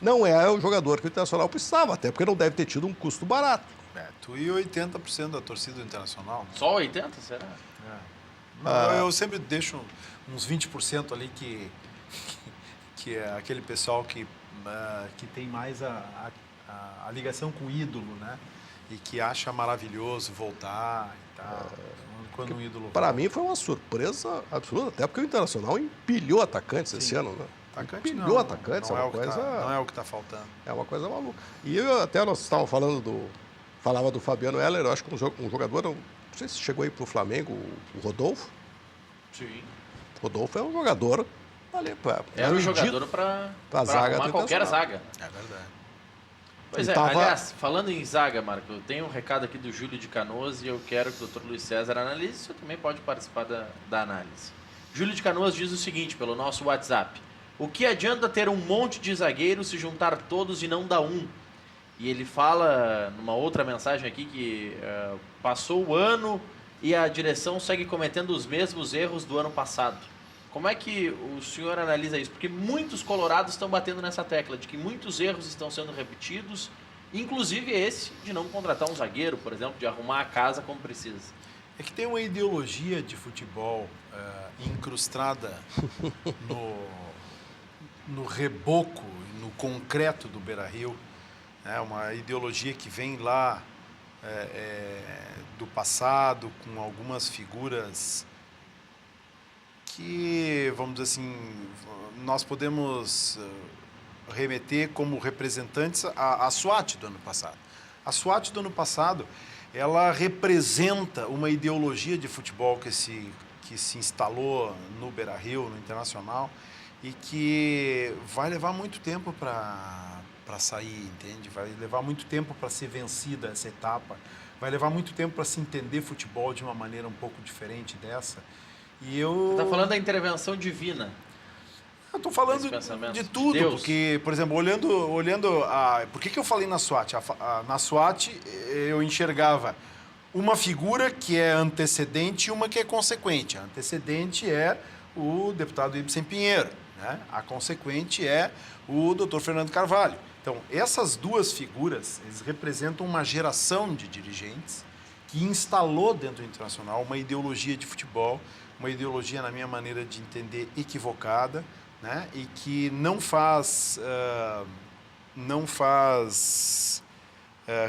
não é o jogador que o Internacional precisava, até porque não deve ter tido um custo barato. Tu e 80% da torcida do Internacional. Né? Só 80%, será? Eu sempre deixo uns 20% ali que é aquele pessoal que tem mais a ligação com o ídolo, né? E que acha maravilhoso voltar e tal. Quando um ídolo para mim foi uma surpresa absoluta, até porque o Internacional empilhou atacantes esse ano, né? Empilhou atacantes, não é o que está faltando. É uma coisa maluca. E até nós estávamos falava do Fabiano Heller, eu acho que um jogador, não sei se chegou aí para o Flamengo, o Rodolfo. Sim. O Rodolfo é um jogador ali era um jogador para zaga qualquer zaga. É verdade. Pois aliás, falando em zaga, Marco, eu tenho um recado aqui do Júlio de Canoas e eu quero que o Dr. Luiz César analise, você também pode participar da análise. Júlio de Canoas diz o seguinte, pelo nosso WhatsApp: o que adianta ter um monte de zagueiros se juntar todos e não dar um? E ele fala numa outra mensagem aqui que passou o ano e a direção segue cometendo os mesmos erros do ano passado. Como é que o senhor analisa isso? Porque muitos colorados estão batendo nessa tecla de que muitos erros estão sendo repetidos, inclusive esse de não contratar um zagueiro, por exemplo, de arrumar a casa como precisa. É que tem uma ideologia de futebol incrustada no reboco, no concreto do Beira-Rio. É uma ideologia que vem lá do passado, com algumas figuras que, vamos dizer assim, nós podemos remeter como representantes à SWAT do ano passado. A SWAT do ano passado, ela representa uma ideologia de futebol que se instalou no Beira-Rio, no Internacional, e que vai levar muito tempo para sair, entende? Vai levar muito tempo para ser vencida essa etapa, vai levar muito tempo para se entender futebol de uma maneira um pouco diferente dessa. E eu... Você está falando da intervenção divina. Eu estou falando de tudo, de porque, por exemplo, olhando por que eu falei na SWAT? Na SWAT eu enxergava uma figura que é antecedente e uma que é consequente. A antecedente é o deputado Ibsen Pinheiro, né? A consequente é o Dr. Fernando Carvalho. Então, essas duas figuras, eles representam uma geração de dirigentes que instalou dentro do Internacional uma ideologia de futebol, uma ideologia, na minha maneira de entender, equivocada, né? E que não faz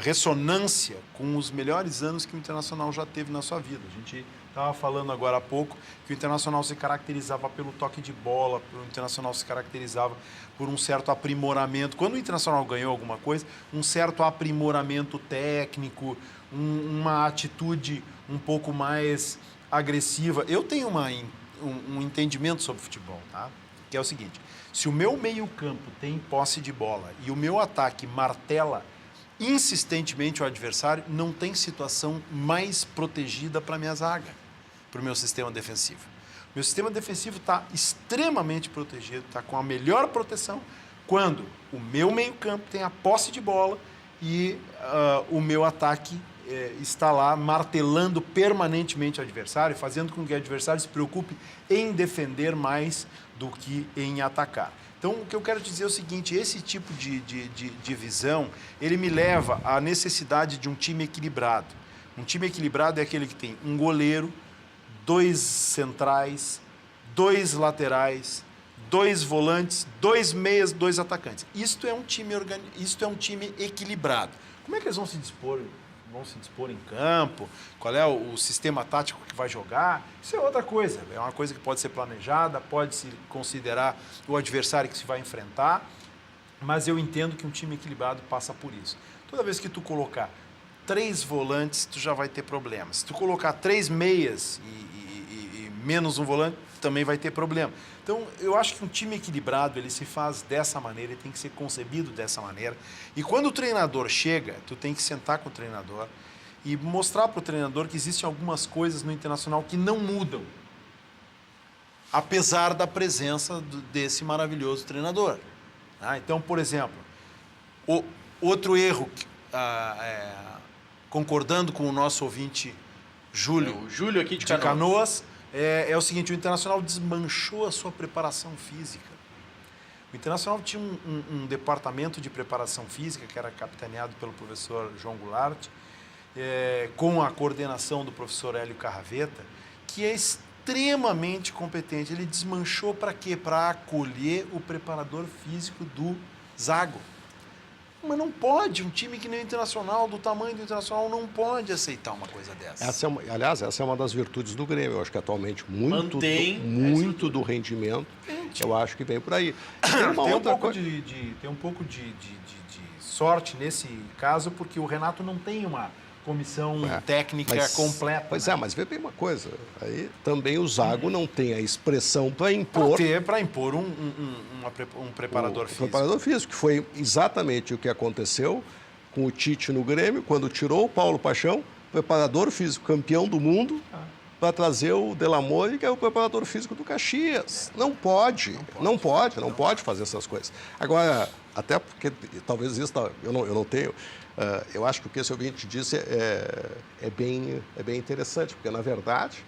ressonância com os melhores anos que o Internacional já teve na sua vida. A gente estava falando agora há pouco que o Internacional se caracterizava pelo toque de bola, o Internacional se caracterizava por um certo aprimoramento. Quando o Internacional ganhou alguma coisa, um certo aprimoramento técnico, uma atitude um pouco mais agressiva. Eu tenho um entendimento sobre futebol, tá? Que é o seguinte: se o meu meio-campo tem posse de bola e o meu ataque martela insistentemente o adversário, não tem situação mais protegida para a minha zaga, para o meu sistema defensivo. Meu sistema defensivo está extremamente protegido, está com a melhor proteção quando o meu meio-campo tem a posse de bola e o meu ataque está lá martelando permanentemente o adversário, fazendo com que o adversário se preocupe em defender mais do que em atacar. Então, o que eu quero dizer é o seguinte: esse tipo de visão, ele me leva à necessidade de um time equilibrado. Um time equilibrado é aquele que tem um goleiro, 2 centrais, 2 laterais, 2 volantes, 2 meias, 2 atacantes. Isto é um time equilibrado. Como é que eles vão se dispor? Vão se dispor em campo, qual é o sistema tático que vai jogar, isso é outra coisa, é uma coisa que pode ser planejada, pode-se considerar o adversário que se vai enfrentar, mas eu entendo que um time equilibrado passa por isso. Toda vez que tu colocar 3 volantes, tu já vai ter problemas. Se tu colocar 3 meias e menos um volante, também vai ter problema. Então, eu acho que um time equilibrado, ele se faz dessa maneira, ele tem que ser concebido dessa maneira. E quando o treinador chega, tu tem que sentar com o treinador e mostrar para o treinador que existem algumas coisas no Internacional que não mudam, apesar da presença desse maravilhoso treinador. Então, por exemplo, outro erro, concordando com o nosso ouvinte Júlio, o Júlio aqui de Canoas, é o seguinte: o Internacional desmanchou a sua preparação física. O Internacional tinha um departamento de preparação física que era capitaneado pelo professor João Goulart, com a coordenação do professor Hélio Carraveta, que é extremamente competente. Ele desmanchou para quê? Para acolher o preparador físico do Zago. Mas não pode, um time que nem o Internacional, do tamanho do Internacional, não pode aceitar uma coisa dessa. Aliás, essa é uma das virtudes do Grêmio. Eu acho que atualmente muito do rendimento, eu acho que vem por aí. Tem um pouco de sorte nesse caso, porque o Renato não tem uma comissão técnica completa. Pois mas vê bem uma coisa. Aí também o Zago não tem a expressão para impor... Para impor um preparador físico. Preparador físico, que foi exatamente o que aconteceu com o Tite no Grêmio, quando tirou o Paulo Paixão, preparador físico campeão do mundo, para trazer o Delamore, que é o preparador físico do Caxias. Não pode fazer essas coisas. Agora, até porque talvez isso eu não tenho... eu acho que o que esse ouvinte disse é bem interessante, porque, na verdade,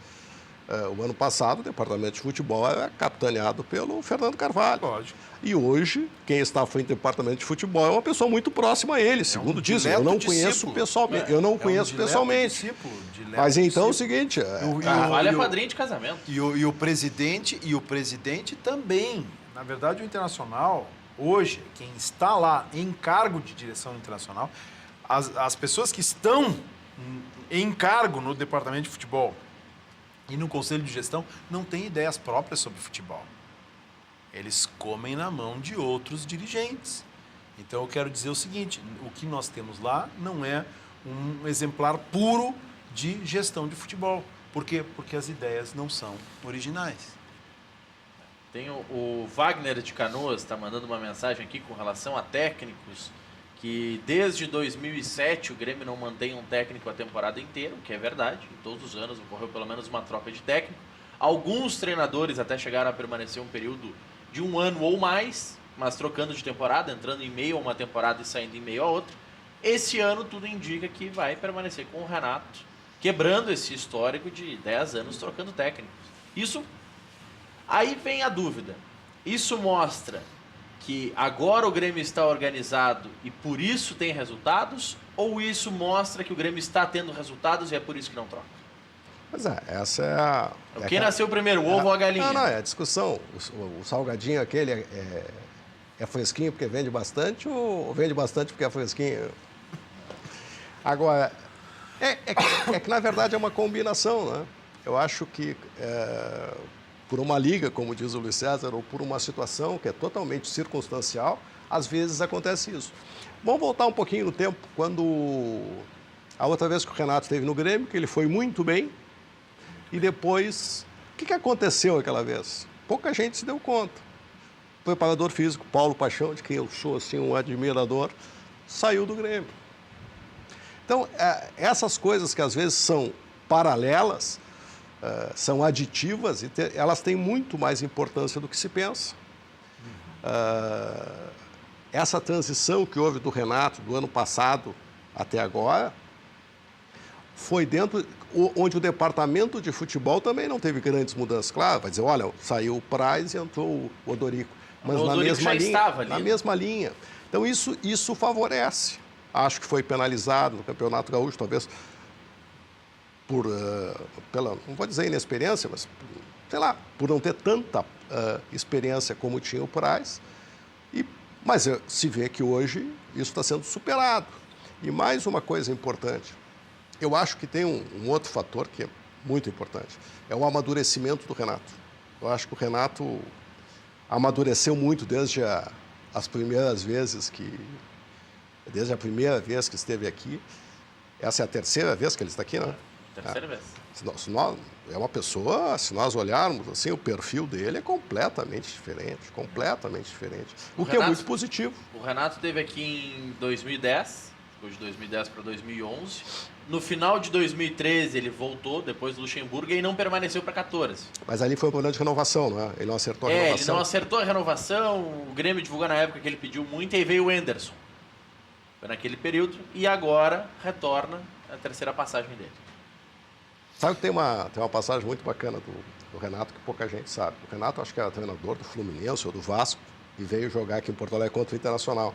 o ano passado o departamento de futebol era capitaneado pelo Fernando Carvalho. Lógico. E hoje, quem está à frente do departamento de futebol é uma pessoa muito próxima a ele, segundo dizem. Eu não conheço pessoalmente. Mas então é o seguinte... Carvalho é padrinho de casamento. E o presidente também. Na verdade, o Internacional, hoje, quem está lá em cargo de direção internacional, as pessoas que estão em cargo no departamento de futebol e no conselho de gestão não têm ideias próprias sobre futebol. Eles comem na mão de outros dirigentes. Então, eu quero dizer o seguinte, o que nós temos lá não é um exemplar puro de gestão de futebol. Por quê? Porque as ideias não são originais. Tem o Wagner de Canoas, está mandando uma mensagem aqui com relação a técnicos, que desde 2007 o Grêmio não mantém um técnico a temporada inteira, o que é verdade. Em todos os anos ocorreu pelo menos uma troca de técnico. Alguns treinadores até chegaram a permanecer um período de 1 ano ou mais, mas trocando de temporada, entrando em meio a uma temporada e saindo em meio a outra. Esse ano tudo indica que vai permanecer com o Renato, quebrando esse histórico de 10 anos trocando técnicos. Isso, aí vem a dúvida. Isso mostra que agora o Grêmio está organizado e por isso tem resultados? Ou isso mostra que o Grêmio está tendo resultados e é por isso que não troca? Mas essa é a... Quem nasceu primeiro, o ovo ou a galinha? Não, é a discussão. O salgadinho aquele é fresquinho porque vende bastante ou vende bastante porque é fresquinho? Agora, é que na verdade é uma combinação, né? Eu acho que por uma liga, como diz o Luiz César, ou por uma situação que é totalmente circunstancial, às vezes acontece isso. Vamos voltar um pouquinho no tempo, quando a outra vez que o Renato esteve no Grêmio, que ele foi muito bem, e depois, o que aconteceu aquela vez? Pouca gente se deu conta. O preparador físico, Paulo Paixão, de quem eu sou assim, um admirador, saiu do Grêmio. Então, essas coisas que às vezes são paralelas, são aditivas, e elas têm muito mais importância do que se pensa. Essa transição que houve do Renato, do ano passado até agora, foi dentro onde o departamento de futebol também não teve grandes mudanças. Claro, vai dizer, olha, saiu o Praz e entrou o Odorico. Mas na mesma linha. Estava ali. Na mesma linha. Então, isso favorece. Acho que foi penalizado no Campeonato Gaúcho, talvez pela, não vou dizer inexperiência, mas, sei lá, por não ter tanta experiência como tinha o Praz. Mas se vê que hoje isso está sendo superado. E mais uma coisa importante, eu acho que tem um outro fator que é muito importante, é o amadurecimento do Renato. Eu acho que o Renato amadureceu muito desde as primeiras vezes desde a primeira vez que esteve aqui. Essa é a terceira vez que ele está aqui, né? Terceira vez. É uma pessoa, se nós olharmos assim, o perfil dele é completamente diferente. O que é muito positivo. O Renato esteve aqui em 2010, de 2010 para 2011. No final de 2013 ele voltou, depois do Luxemburgo, e não permaneceu para 14. Mas ali foi um problema de renovação, não é? Ele não acertou a renovação. Ele não acertou a renovação, o Grêmio divulgou na época que ele pediu muito, e aí veio o Anderson. Foi naquele período, e agora retorna a terceira passagem dele. Sabe que tem uma passagem muito bacana do Renato que pouca gente sabe. O Renato, acho que era treinador do Fluminense ou do Vasco e veio jogar aqui em Porto Alegre contra o Internacional.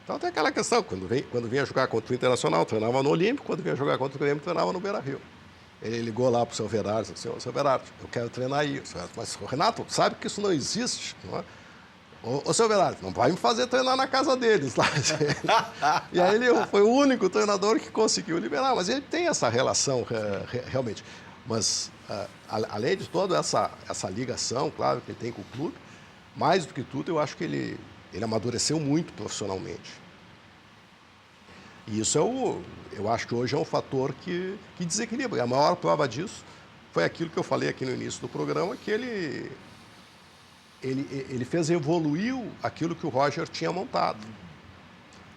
Então tem aquela questão, quando vinha jogar contra o Internacional, treinava no Olímpico, quando vinha jogar contra o Grêmio, treinava no Beira-Rio. Ele ligou lá para o seu Verardo e disse assim, seu Verardo, eu quero treinar aí. Mas o Renato sabe que isso não existe, não é? Ô, seu Verardo, não vai me fazer treinar na casa deles lá. E aí ele foi o único treinador que conseguiu liberar, mas ele tem essa relação realmente. Mas, além de toda essa ligação, claro, que ele tem com o clube, mais do que tudo, eu acho que ele amadureceu muito profissionalmente. E isso eu acho que hoje é um fator que desequilibra. E a maior prova disso foi aquilo que eu falei aqui no início do programa, que ele fez evoluir aquilo que o Roger tinha montado.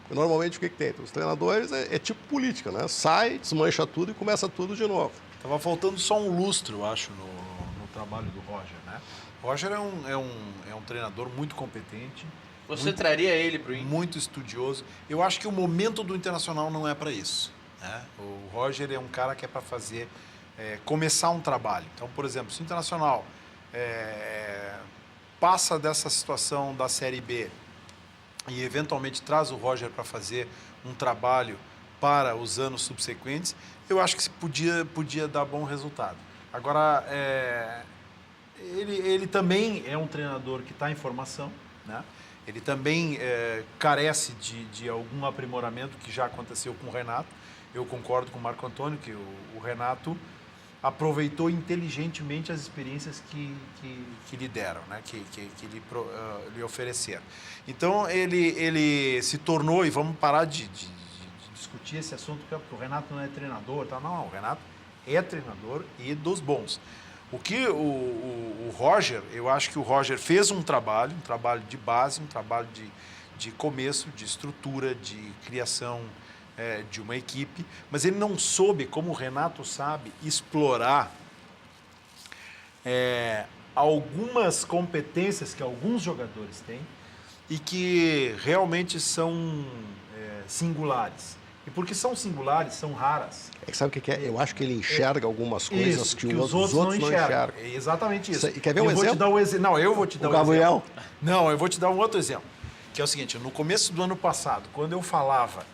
Porque normalmente o que tem? Os treinadores é tipo política, né? Sai, desmancha tudo e começa tudo de novo. Estava faltando só um lustro, eu acho, no trabalho do Roger, né? O Roger é um treinador muito competente. Você traria ele para o Inter? Muito estudioso. Eu acho que o momento do Internacional não é para isso, né? O Roger é um cara que é para fazer, começar um trabalho. Então, por exemplo, se o Internacional passa dessa situação da Série B e eventualmente traz o Roger para fazer um trabalho para os anos subsequentes, eu acho que podia dar bom resultado. Agora, ele também é um treinador que está em formação, né? Ele também carece de algum aprimoramento que já aconteceu com o Renato. Eu concordo com o Marco Antônio que o Renato aproveitou inteligentemente as experiências que lhe deram, né? que lhe ofereceram. Então, ele se tornou, e vamos parar de discutir esse assunto, porque o Renato não é treinador. Tá? Não, o Renato é treinador e dos bons. O que o Roger, eu acho que o Roger fez um trabalho de base, um trabalho de começo, de estrutura, de criação de uma equipe, mas ele não soube, como o Renato sabe, explorar algumas competências que alguns jogadores têm e que realmente são singulares. E porque são singulares, são raras. Sabe o que é? Eu acho que ele enxerga algumas coisas isso, que os outros não enxergam. É exatamente isso. E quer ver um exemplo? Não, eu vou te dar o Gabriel? Não, eu vou te dar um outro exemplo. Que é o seguinte, no começo do ano passado, quando eu falava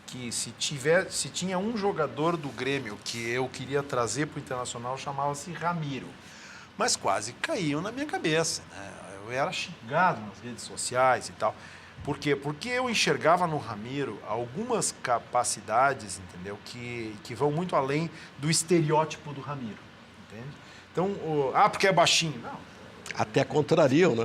que se tinha um jogador do Grêmio que eu queria trazer para o Internacional, chamava-se Ramiro. Mas quase caiu na minha cabeça, né? Eu era xingado nas redes sociais e tal. Por quê? Porque eu enxergava no Ramiro algumas capacidades, entendeu? Que vão muito além do estereótipo do Ramiro, entende? Então, porque é baixinho. Não. Até contrariam, né?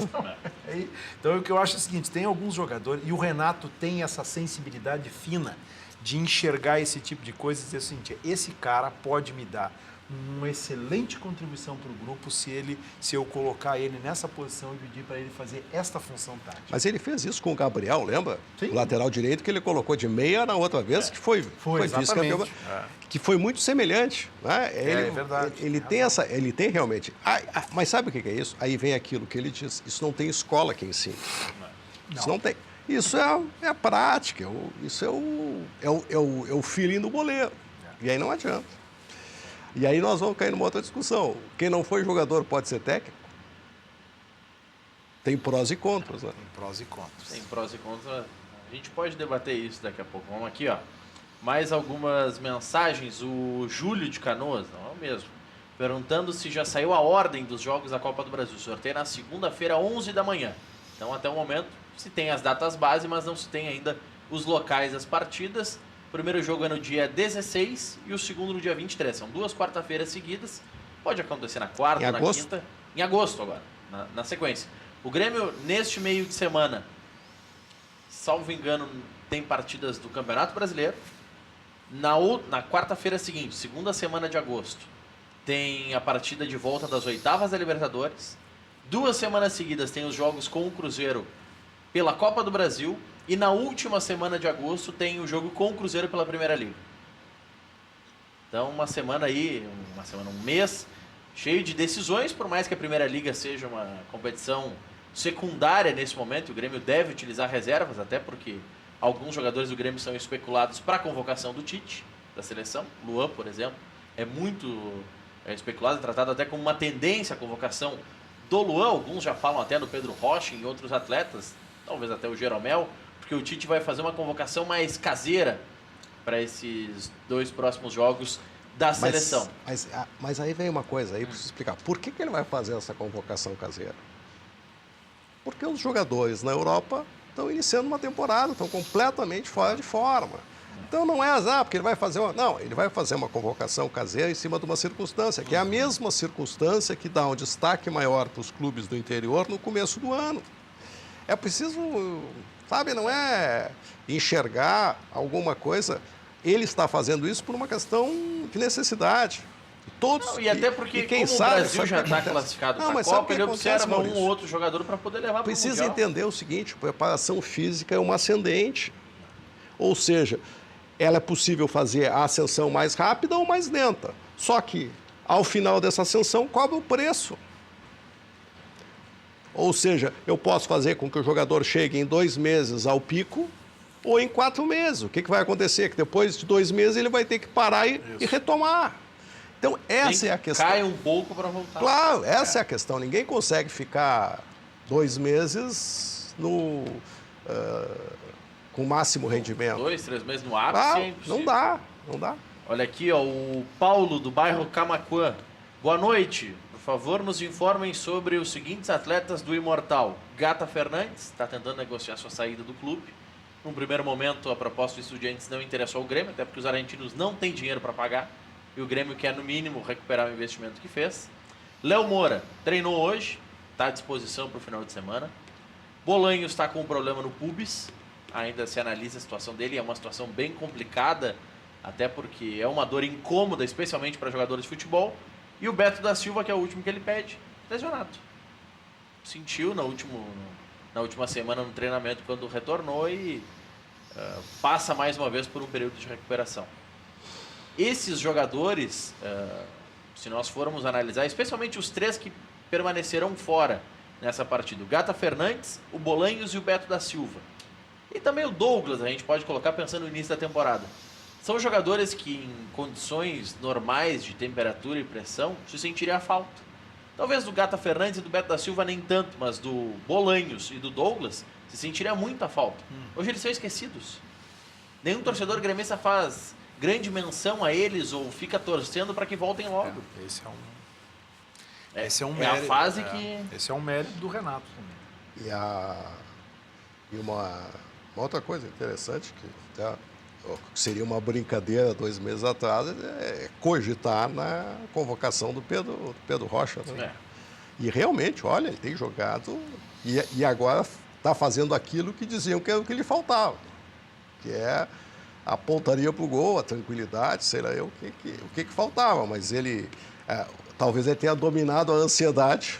Então, o que eu acho é o seguinte, tem alguns jogadores, e o Renato tem essa sensibilidade fina de enxergar esse tipo de coisa e dizer o seguinte, esse cara pode me dar uma excelente contribuição para o grupo se eu colocar ele nessa posição e pedir para ele fazer esta função tática. Mas ele fez isso com o Gabriel, lembra? Sim. O lateral direito que ele colocou de meia na outra vez, que foi vice-campeão. Que foi muito semelhante. Né? É verdade. Ele tem realmente... mas sabe o que é isso? Aí vem aquilo que ele diz, isso não tem escola que ensina. Não. Isso não tem. Isso é a prática, isso é o feeling do boleiro. E aí não adianta. E aí nós vamos cair numa outra discussão. Quem não foi jogador pode ser técnico? Tem prós e contras, né? Tem prós e contras. Tem prós e contras. A gente pode debater isso daqui a pouco. Vamos aqui, ó. Mais algumas mensagens. O Júlio de Canoas, não é o mesmo, perguntando se já saiu a ordem dos jogos da Copa do Brasil. Sorteio na segunda-feira, 11 da manhã. Então, até o momento, se tem as datas base, mas não se tem ainda os locais das partidas. O primeiro jogo é no dia 16 e o segundo no dia 23. São 2 quarta-feiras seguidas. Pode acontecer na quarta ou na quinta. Em agosto agora, na sequência. O Grêmio, neste meio de semana, salvo engano, tem partidas do Campeonato Brasileiro. Na quarta-feira seguinte, segunda semana de agosto, tem a partida de volta das oitavas da Libertadores. 2 semanas seguidas tem os jogos com o Cruzeiro pela Copa do Brasil. E na última semana de agosto tem o jogo com o Cruzeiro pela Primeira Liga. Então, um mês cheio de decisões, por mais que a Primeira Liga seja uma competição secundária nesse momento, o Grêmio deve utilizar reservas, até porque alguns jogadores do Grêmio são especulados para a convocação do Tite, da seleção. Luan, por exemplo, é muito especulado, tratado até como uma tendência a convocação do Luan. Alguns já falam até do Pedro Rocha e outros atletas, talvez até o Jeromel, porque o Tite vai fazer uma convocação mais caseira para esses 2 próximos jogos da seleção. Mas aí vem uma coisa aí para você explicar. Por que ele vai fazer essa convocação caseira? Porque os jogadores na Europa estão iniciando uma temporada, estão completamente fora de forma. Então não é azar, porque ele vai fazer ele vai fazer uma convocação caseira em cima de uma circunstância, que é a mesma circunstância que dá um destaque maior para os clubes do interior no começo do ano. É preciso, sabe, não é enxergar alguma coisa. Ele está fazendo isso por uma questão de necessidade. Todos, Não, e até porque, quem como sabe, o Brasil sabe já o que está acontece? classificado Não, para a mas sabe o Copa, que ele acontece, observa um Maurício? ou outro jogador para poder levar para o Precisa Mundial. entender o seguinte, preparação física é uma ascendente. Ou seja, ela é possível fazer a ascensão mais rápida ou mais lenta. Só que, ao final dessa ascensão, cobra o preço. Ou seja, eu posso fazer com que o jogador chegue em 2 meses ao pico ou em 4 meses. O que vai acontecer? Que depois de 2 meses ele vai ter que parar e retomar. Então, essa é a questão. Cai um pouco para voltar. Claro, essa é a questão. Ninguém consegue ficar 2 meses com máximo rendimento. 2, 3 meses no ápice Ah, é impossível. não dá. Olha aqui, ó, o Paulo, do bairro Camaquã. Boa noite. Por favor, nos informem sobre os seguintes atletas do Imortal. Gata Fernandes, está tentando negociar sua saída do clube. Num primeiro momento, a proposta do Estudiantes não interessou ao Grêmio, até porque os argentinos não têm dinheiro para pagar. E o Grêmio quer, no mínimo, recuperar o investimento que fez. Léo Moura treinou hoje, está à disposição para o final de semana. Bolanhos está com um problema no pubis, ainda se analisa a situação dele, é uma situação bem complicada, até porque é uma dor incômoda, especialmente para jogadores de futebol. E o Beto da Silva, que é o último que ele pede, lesionado. Sentiu na última semana no treinamento quando retornou e passa mais uma vez por um período de recuperação. Esses jogadores, se nós formos analisar, especialmente os 3 que permanecerão fora nessa partida, o Gata Fernandes, o Bolanhos e o Beto da Silva. E também o Douglas, a gente pode colocar pensando no início da temporada. São jogadores que, em condições normais de temperatura e pressão, se sentiriam a falta. Talvez do Gata Fernandes e do Beto da Silva nem tanto, mas do Bolanhos e do Douglas se sentiria muita falta. Hoje eles são esquecidos. Nenhum torcedor gremista faz grande menção a eles ou fica torcendo para que voltem logo. Esse é um mérito. É a fase que... Esse é um mérito do Renato também. E uma outra coisa interessante, que seria uma brincadeira 2 meses atrás, é cogitar na convocação do Pedro Rocha. Né? E realmente, olha, ele tem jogado e agora está fazendo aquilo que diziam que era o que lhe faltava, que é a pontaria para o gol, a tranquilidade, sei lá eu o que faltava, mas ele talvez ele tenha dominado a ansiedade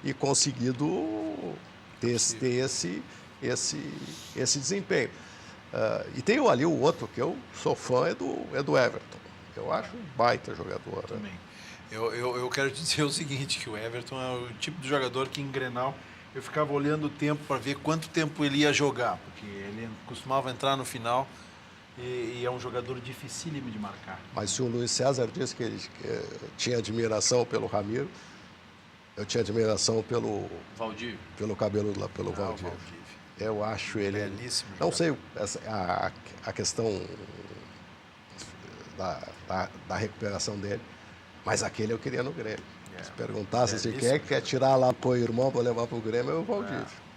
e conseguido ter esse desempenho. E tem ali o outro que eu sou fã, é do Everton. Eu acho um baita jogador. Também. Né? Eu quero te dizer o seguinte, que o Everton é o tipo de jogador que em Grenal eu ficava olhando o tempo para ver quanto tempo ele ia jogar, porque ele costumava entrar no final e é um jogador dificílimo de marcar. Mas se o Luiz César disse que ele tinha admiração pelo Ramiro, eu tinha admiração pelo Valdívio. Pelo cabelo lá, pelo Valdívio. Eu acho ele... Belíssimo. Não sei a questão da recuperação dele, mas aquele eu queria no Grêmio. Se perguntasse se quem é que quer tirar lá pro irmão para levar para o Grêmio, é o Valdívio.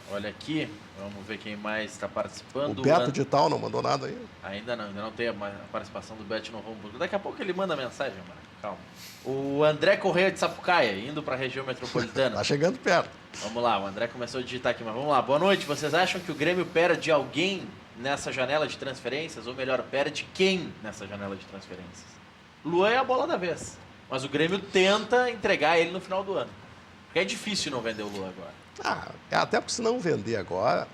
Olha aqui, vamos ver quem mais está participando. O Beto de Tal não mandou nada aí? Ainda não tem a participação do Beto no Rombo. Daqui a pouco ele manda mensagem, mano. Calma. O André Correia de Sapucaia, indo para a região metropolitana. Tá chegando perto. Vamos lá, o André começou a digitar aqui, mas vamos lá. Boa noite, vocês acham que o Grêmio perde alguém nessa janela de transferências? Ou melhor, perde quem nessa janela de transferências? Luan é a bola da vez, mas o Grêmio tenta entregar ele no final do ano. Porque é difícil não vender o Luan agora. Até porque se não vender agora,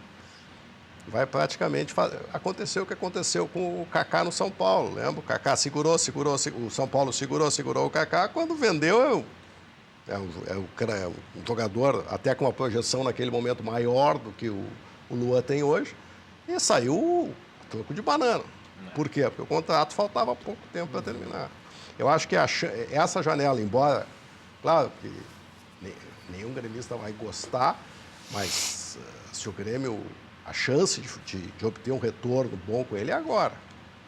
vai praticamente aconteceu o que aconteceu com o Kaká no São Paulo, lembra? O Kaká segurou, o São Paulo segurou o Kaká, quando vendeu é um jogador até com uma projeção naquele momento maior do que o Luan tem hoje, e saiu troco de banana. Por quê? Porque o contrato faltava pouco tempo para terminar. Eu acho que essa janela, embora, claro que nenhum gremista vai gostar, mas se o Grêmio, a chance de obter um retorno bom com ele é agora.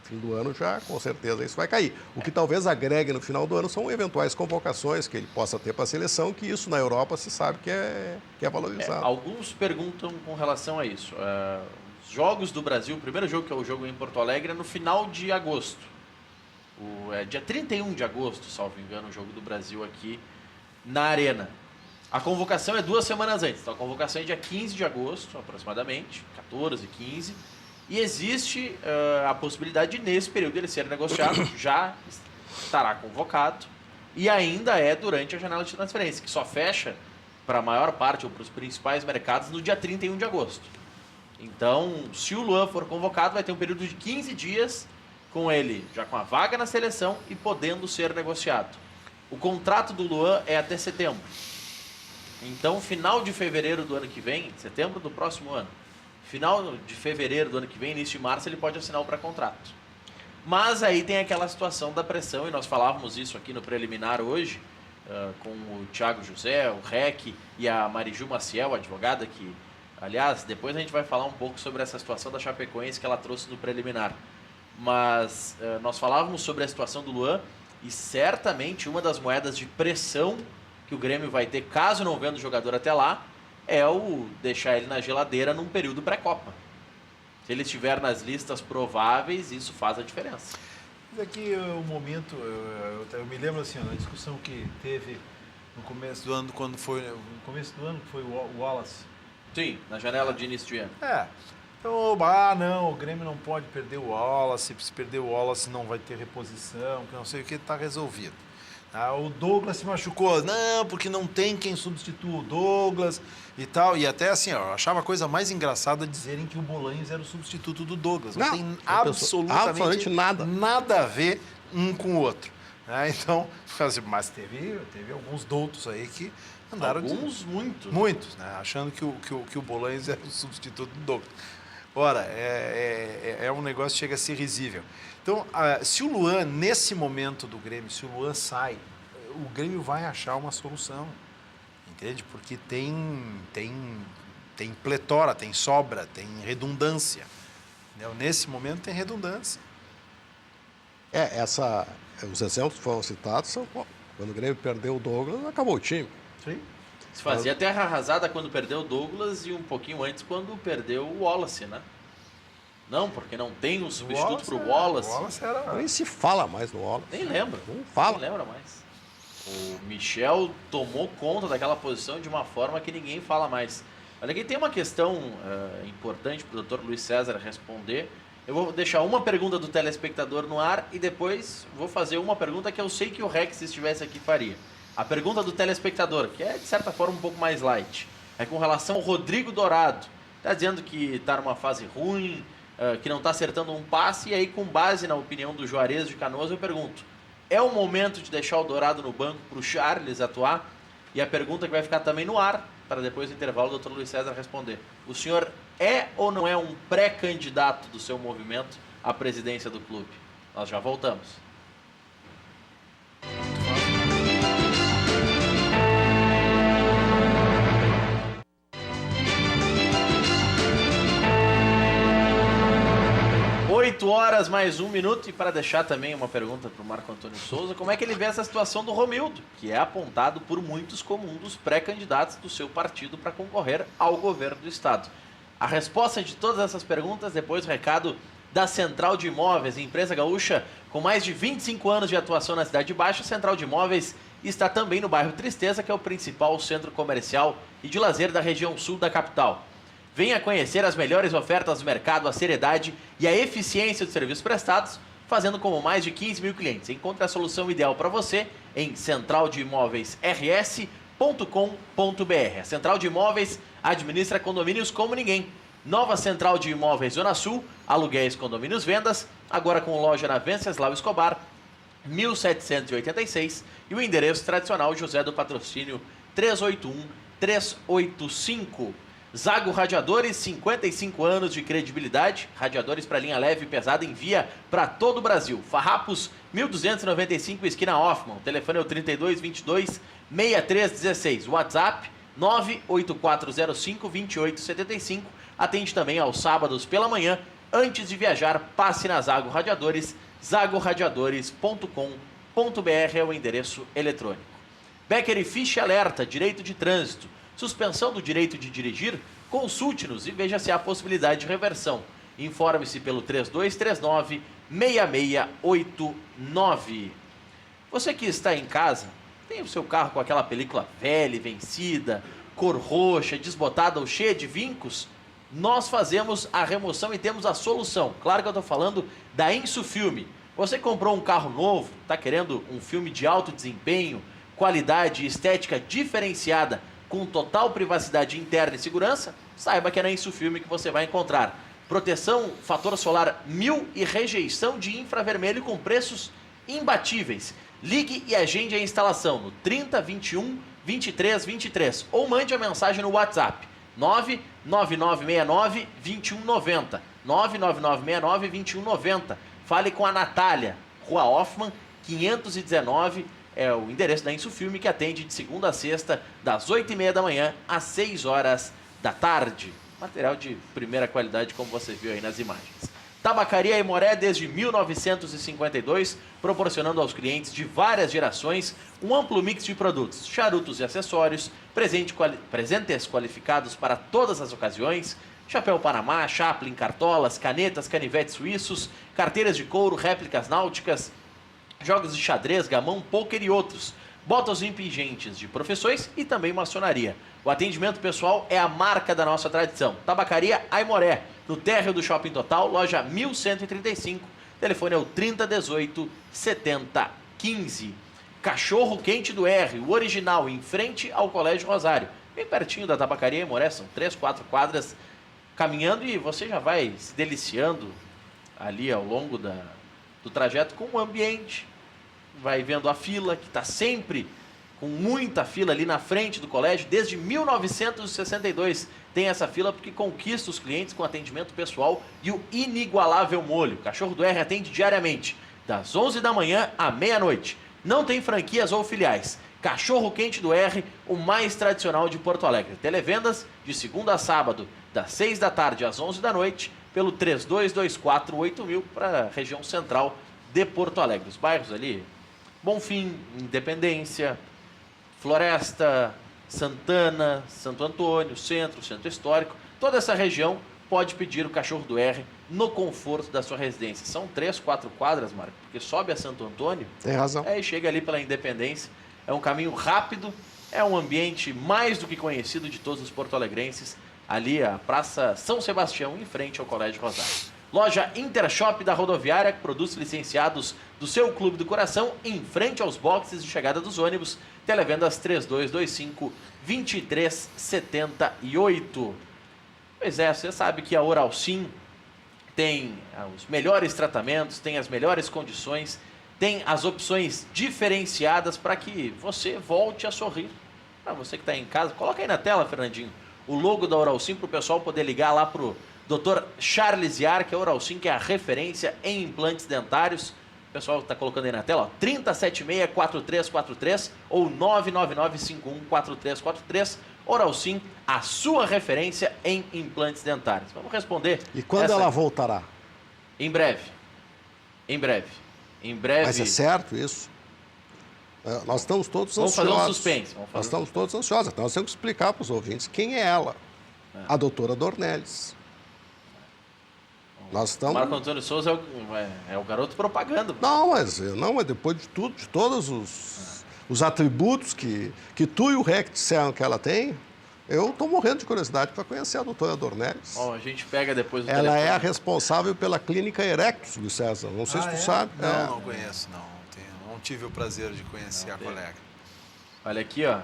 Fim do ano já, com certeza, isso vai cair. O que talvez agregue no final do ano são eventuais convocações que ele possa ter para a seleção, que isso na Europa se sabe que é valorizado. Alguns perguntam com relação a isso. Os jogos do Brasil, o primeiro jogo, que é o jogo em Porto Alegre, é no final de agosto. Dia 31 de agosto, salvo engano, o jogo do Brasil aqui na Arena. A convocação é 2 semanas antes. Então, a convocação é dia 15 de agosto, aproximadamente, 14, 15. E existe a possibilidade de, nesse período, ele ser negociado, já estará convocado. E ainda é durante a janela de transferência, que só fecha para a maior parte ou para os principais mercados no dia 31 de agosto. Então, se o Luan for convocado, vai ter um período de 15 dias com ele, já com a vaga na seleção e podendo ser negociado. O contrato do Luan é até setembro. Então, final de fevereiro do ano que vem, setembro do próximo ano, final de fevereiro do ano que vem, início de março, ele pode assinar o pré-contrato. Mas aí tem aquela situação da pressão, e nós falávamos isso aqui no preliminar hoje, com o Thiago José, o REC e a Mariju Maciel, a advogada, que, aliás, depois a gente vai falar um pouco sobre essa situação da Chapecoense que ela trouxe no preliminar. Mas nós falávamos sobre a situação do Luan, e certamente uma das moedas de pressão que o Grêmio vai ter, caso não venda o jogador até lá, é o deixar ele na geladeira num período pré-copa. Se ele estiver nas listas prováveis, isso faz a diferença. Mas aqui o momento, eu me lembro assim, na discussão que teve no começo do ano, quando foi, no começo do ano que foi o Wallace. Sim, na janela de início de ano. Então, não, o Grêmio não pode perder o Wallace, se perder o Wallace não vai ter reposição, que não sei o que, está resolvido. O Douglas se machucou, não, porque não tem quem substitua o Douglas e tal. E até assim, eu achava a coisa mais engraçada dizerem que o Bolanhos era o substituto do Douglas. Não tem absolutamente nada a ver um com o outro. Então, mas teve alguns doutos aí que andaram... Muitos, né? Achando que o Bolanhos era o substituto do Douglas. Ora, é um negócio que chega a ser risível. Então, se o Luan, nesse momento do Grêmio, se o Luan sai, o Grêmio vai achar uma solução, entende? Porque tem pletora, tem sobra, tem redundância. Entendeu? Nesse momento tem redundância. Os exemplos que foram citados são quando o Grêmio perdeu o Douglas, acabou o time. Sim. Se fazia terra arrasada quando perdeu o Douglas e um pouquinho antes quando perdeu o Wallace, né? Não, porque não tem um substituto para o Wallace. O Wallace era... Nem se fala mais no Wallace. Nem lembra. Não fala. Nem lembra mais. O Michel tomou conta daquela posição de uma forma que ninguém fala mais. Olha, aqui tem uma questão importante para o Dr. Luiz César responder. Eu vou deixar uma pergunta do telespectador no ar e depois vou fazer uma pergunta que eu sei que o Rex, se estivesse aqui, faria. A pergunta do telespectador, que é de certa forma um pouco mais light, é com relação ao Rodrigo Dourado. Está dizendo que está numa fase ruim, que não está acertando um passe, e aí, com base na opinião do Juarez de Canoas, eu pergunto: é o momento de deixar o Dourado no banco para o Charles atuar? E a pergunta que vai ficar também no ar, para depois do intervalo o Dr. Luiz César responder: o senhor é ou não é um pré-candidato do seu movimento à presidência do clube? Nós já voltamos. 8 horas mais 1 minuto, e para deixar também uma pergunta para o Marco Antônio Souza: como é que ele vê essa situação do Romildo, que é apontado por muitos como um dos pré-candidatos do seu partido para concorrer ao governo do estado? A resposta de todas essas perguntas depois do recado da Central de Imóveis, empresa gaúcha com mais de 25 anos de atuação na Cidade Baixa. A Central de Imóveis está também no bairro Tristeza, que é o principal centro comercial e de lazer da região sul da capital. Venha conhecer as melhores ofertas do mercado, a seriedade e a eficiência dos serviços prestados, fazendo como mais de 15 mil clientes. Encontre a solução ideal para você em centraldeimoveisrs.com.br. A Central de Imóveis administra condomínios como ninguém. Nova Central de Imóveis Zona Sul, aluguéis, condomínios, vendas, agora com loja na Venceslau Escobar, 1786, e o endereço tradicional José do Patrocínio 381-385. Zago Radiadores, 55 anos de credibilidade. Radiadores para linha leve e pesada, envia para todo o Brasil. Farrapos, 1295, esquina Hoffman. O telefone é o 3222-6316. WhatsApp, 98405-2875. Atende também aos sábados pela manhã. Antes de viajar, passe na Zago Radiadores. zagoradiadores.com.br é o endereço eletrônico. Becker e Fisch alerta: direito de trânsito. Suspensão do direito de dirigir? Consulte-nos e veja se há possibilidade de reversão. Informe-se pelo 3239-6689. Você que está em casa tem o seu carro com aquela película velha e vencida, cor roxa, desbotada ou cheia de vincos, nós fazemos a remoção e temos a solução. Claro que eu estou falando da Insufilme. Você comprou um carro novo, está querendo um filme de alto desempenho, qualidade e estética diferenciada, com total privacidade interna e segurança? Saiba que é na Insufilme que você vai encontrar proteção, fator solar 1000 e rejeição de infravermelho com preços imbatíveis. Ligue e agende a instalação no 30 21 23 23 ou mande a mensagem no WhatsApp 99969 2190 99969 2190. Fale com a Natália, Rua Hoffman 519, é o endereço da Insufilme, que atende de segunda a sexta, das 8h30 da manhã às 6 horas da tarde. Material de primeira qualidade, como você viu aí nas imagens. Tabacaria Aimoré desde 1952, proporcionando aos clientes de várias gerações um amplo mix de produtos, charutos e acessórios, presentes qualificados para todas as ocasiões, chapéu Panamá, Chaplin, cartolas, canetas, canivetes suíços, carteiras de couro, réplicas náuticas, jogos de xadrez, gamão, pôquer e outros, botas impingentes de profissões e também maçonaria. O atendimento pessoal é a marca da nossa tradição. Tabacaria Aimoré, no térreo do Shopping Total, loja 1135. Telefone é o 3018 7015. Cachorro Quente do R, o original, em frente ao Colégio Rosário. Bem pertinho da Tabacaria Aimoré, são 3, 4 quadras caminhando e você já vai se deliciando ali ao longo do trajeto com o ambiente. Vai vendo a fila, que está sempre com muita fila ali na frente do colégio. Desde 1962 tem essa fila, porque conquista os clientes com atendimento pessoal e o inigualável molho. O Cachorro do R atende diariamente, das 11 da manhã à meia-noite. Não tem franquias ou filiais. Cachorro Quente do R, o mais tradicional de Porto Alegre. Televendas de segunda a sábado, das 6 da tarde às 11 da noite, pelo 32248000 para a região central de Porto Alegre. Os bairros ali, Bonfim, Independência, Floresta, Santana, Santo Antônio, Centro Histórico, toda essa região pode pedir o Cachorro do R no conforto da sua residência. São 3, 4 quadras, Marco, porque sobe a Santo Antônio, Tem razão. e chega ali pela Independência. É um caminho rápido, é um ambiente mais do que conhecido de todos os porto-alegrenses. Ali a Praça São Sebastião, em frente ao Colégio Rosário. Loja Intershop da Rodoviária, que produz licenciados do seu Clube do Coração, em frente aos boxes de chegada dos ônibus. Televendas 3225-2378. Pois é, você sabe que a Oralsim tem os melhores tratamentos, tem as melhores condições, tem as opções diferenciadas para que você volte a sorrir. Para você que está em casa, coloca aí na tela, Fernandinho, o logo da Oralsim para o pessoal poder ligar lá para o Dr. Charles Iar, que é a Oralsim, que é a referência em implantes dentários. O pessoal está colocando aí na tela, ó, 3076-4343 ou 999-51-4343. Oralsim, a sua referência em implantes dentários. Vamos responder. E quando ela voltará? Em breve. Em breve. Em breve. Mas é certo isso? Nós estamos todos Vamos ansiosos. fazer um suspense. Nós estamos todos ansiosos. Então nós temos que explicar para os ouvintes quem é ela. A doutora Dornelles. Nós estamos... Marco Antônio Souza é o garoto propaganda. Não, mas depois de tudo, de todos os atributos que tu e o Rec disseram que ela tem, eu estou morrendo de curiosidade para conhecer a doutora Dornelles. Ó, a gente pega depois o Ela telefone. é a responsável pela clínica Erectus, Luiz César. Não sei se tu sabe. Não, não conheço, não. Não tive o prazer de conhecer a colega. Olha aqui, ó.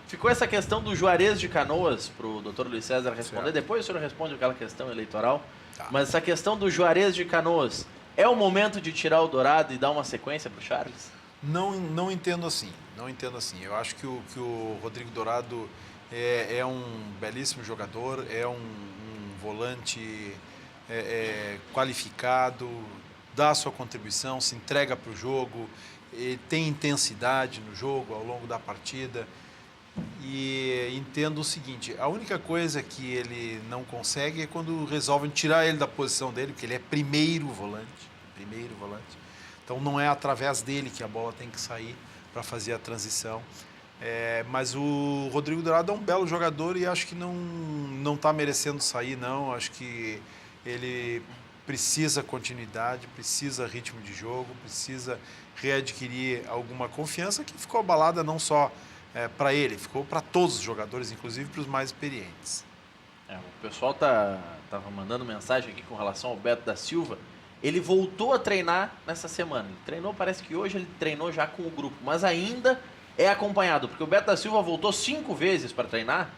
Ficou essa questão do Juarez de Canoas para o doutor Luiz César responder. Certo. Depois o senhor responde aquela questão eleitoral. Tá. Mas essa questão do Juarez de Canoas, é o momento de tirar o Dourado e dar uma sequência para o Charles? Não entendo assim. Não entendo assim. Eu acho que o Rodrigo Dourado é um belíssimo jogador, é um volante qualificado, dá a sua contribuição, se entrega para o jogo, tem intensidade no jogo ao longo da partida. E entendo o seguinte, a única coisa que ele não consegue é quando resolvem tirar ele da posição dele, porque ele é primeiro volante. Então não é através dele que a bola tem que sair para fazer a transição. Mas o Rodrigo Dourado é um belo jogador e acho que não está merecendo sair, não. Acho que ele precisa continuidade, precisa ritmo de jogo, precisa readquirir alguma confiança que ficou abalada não só para ele, ficou para todos os jogadores, inclusive para os mais experientes. O pessoal tava mandando mensagem aqui com relação ao Beto da Silva. Ele voltou a treinar nessa semana. Ele treinou, parece que hoje ele treinou já com o grupo, mas ainda é acompanhado, porque o Beto da Silva voltou 5 vezes para treinar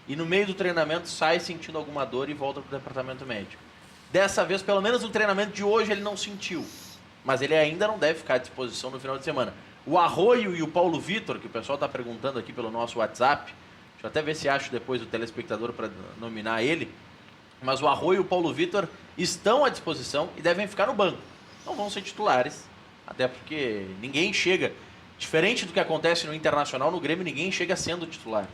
e no meio do treinamento sai sentindo alguma dor e volta para o departamento médico. Dessa vez, pelo menos no treinamento de hoje, ele não sentiu, mas ele ainda não deve ficar à disposição no final de semana. O Arroio e o Paulo Vitor, que o pessoal está perguntando aqui pelo nosso WhatsApp, deixa eu até ver se acho depois o telespectador para nominar ele, mas o Arroio e o Paulo Vitor estão à disposição e devem ficar no banco. Não vão ser titulares, até porque ninguém chega, diferente do que acontece no Internacional, no Grêmio ninguém chega sendo titular.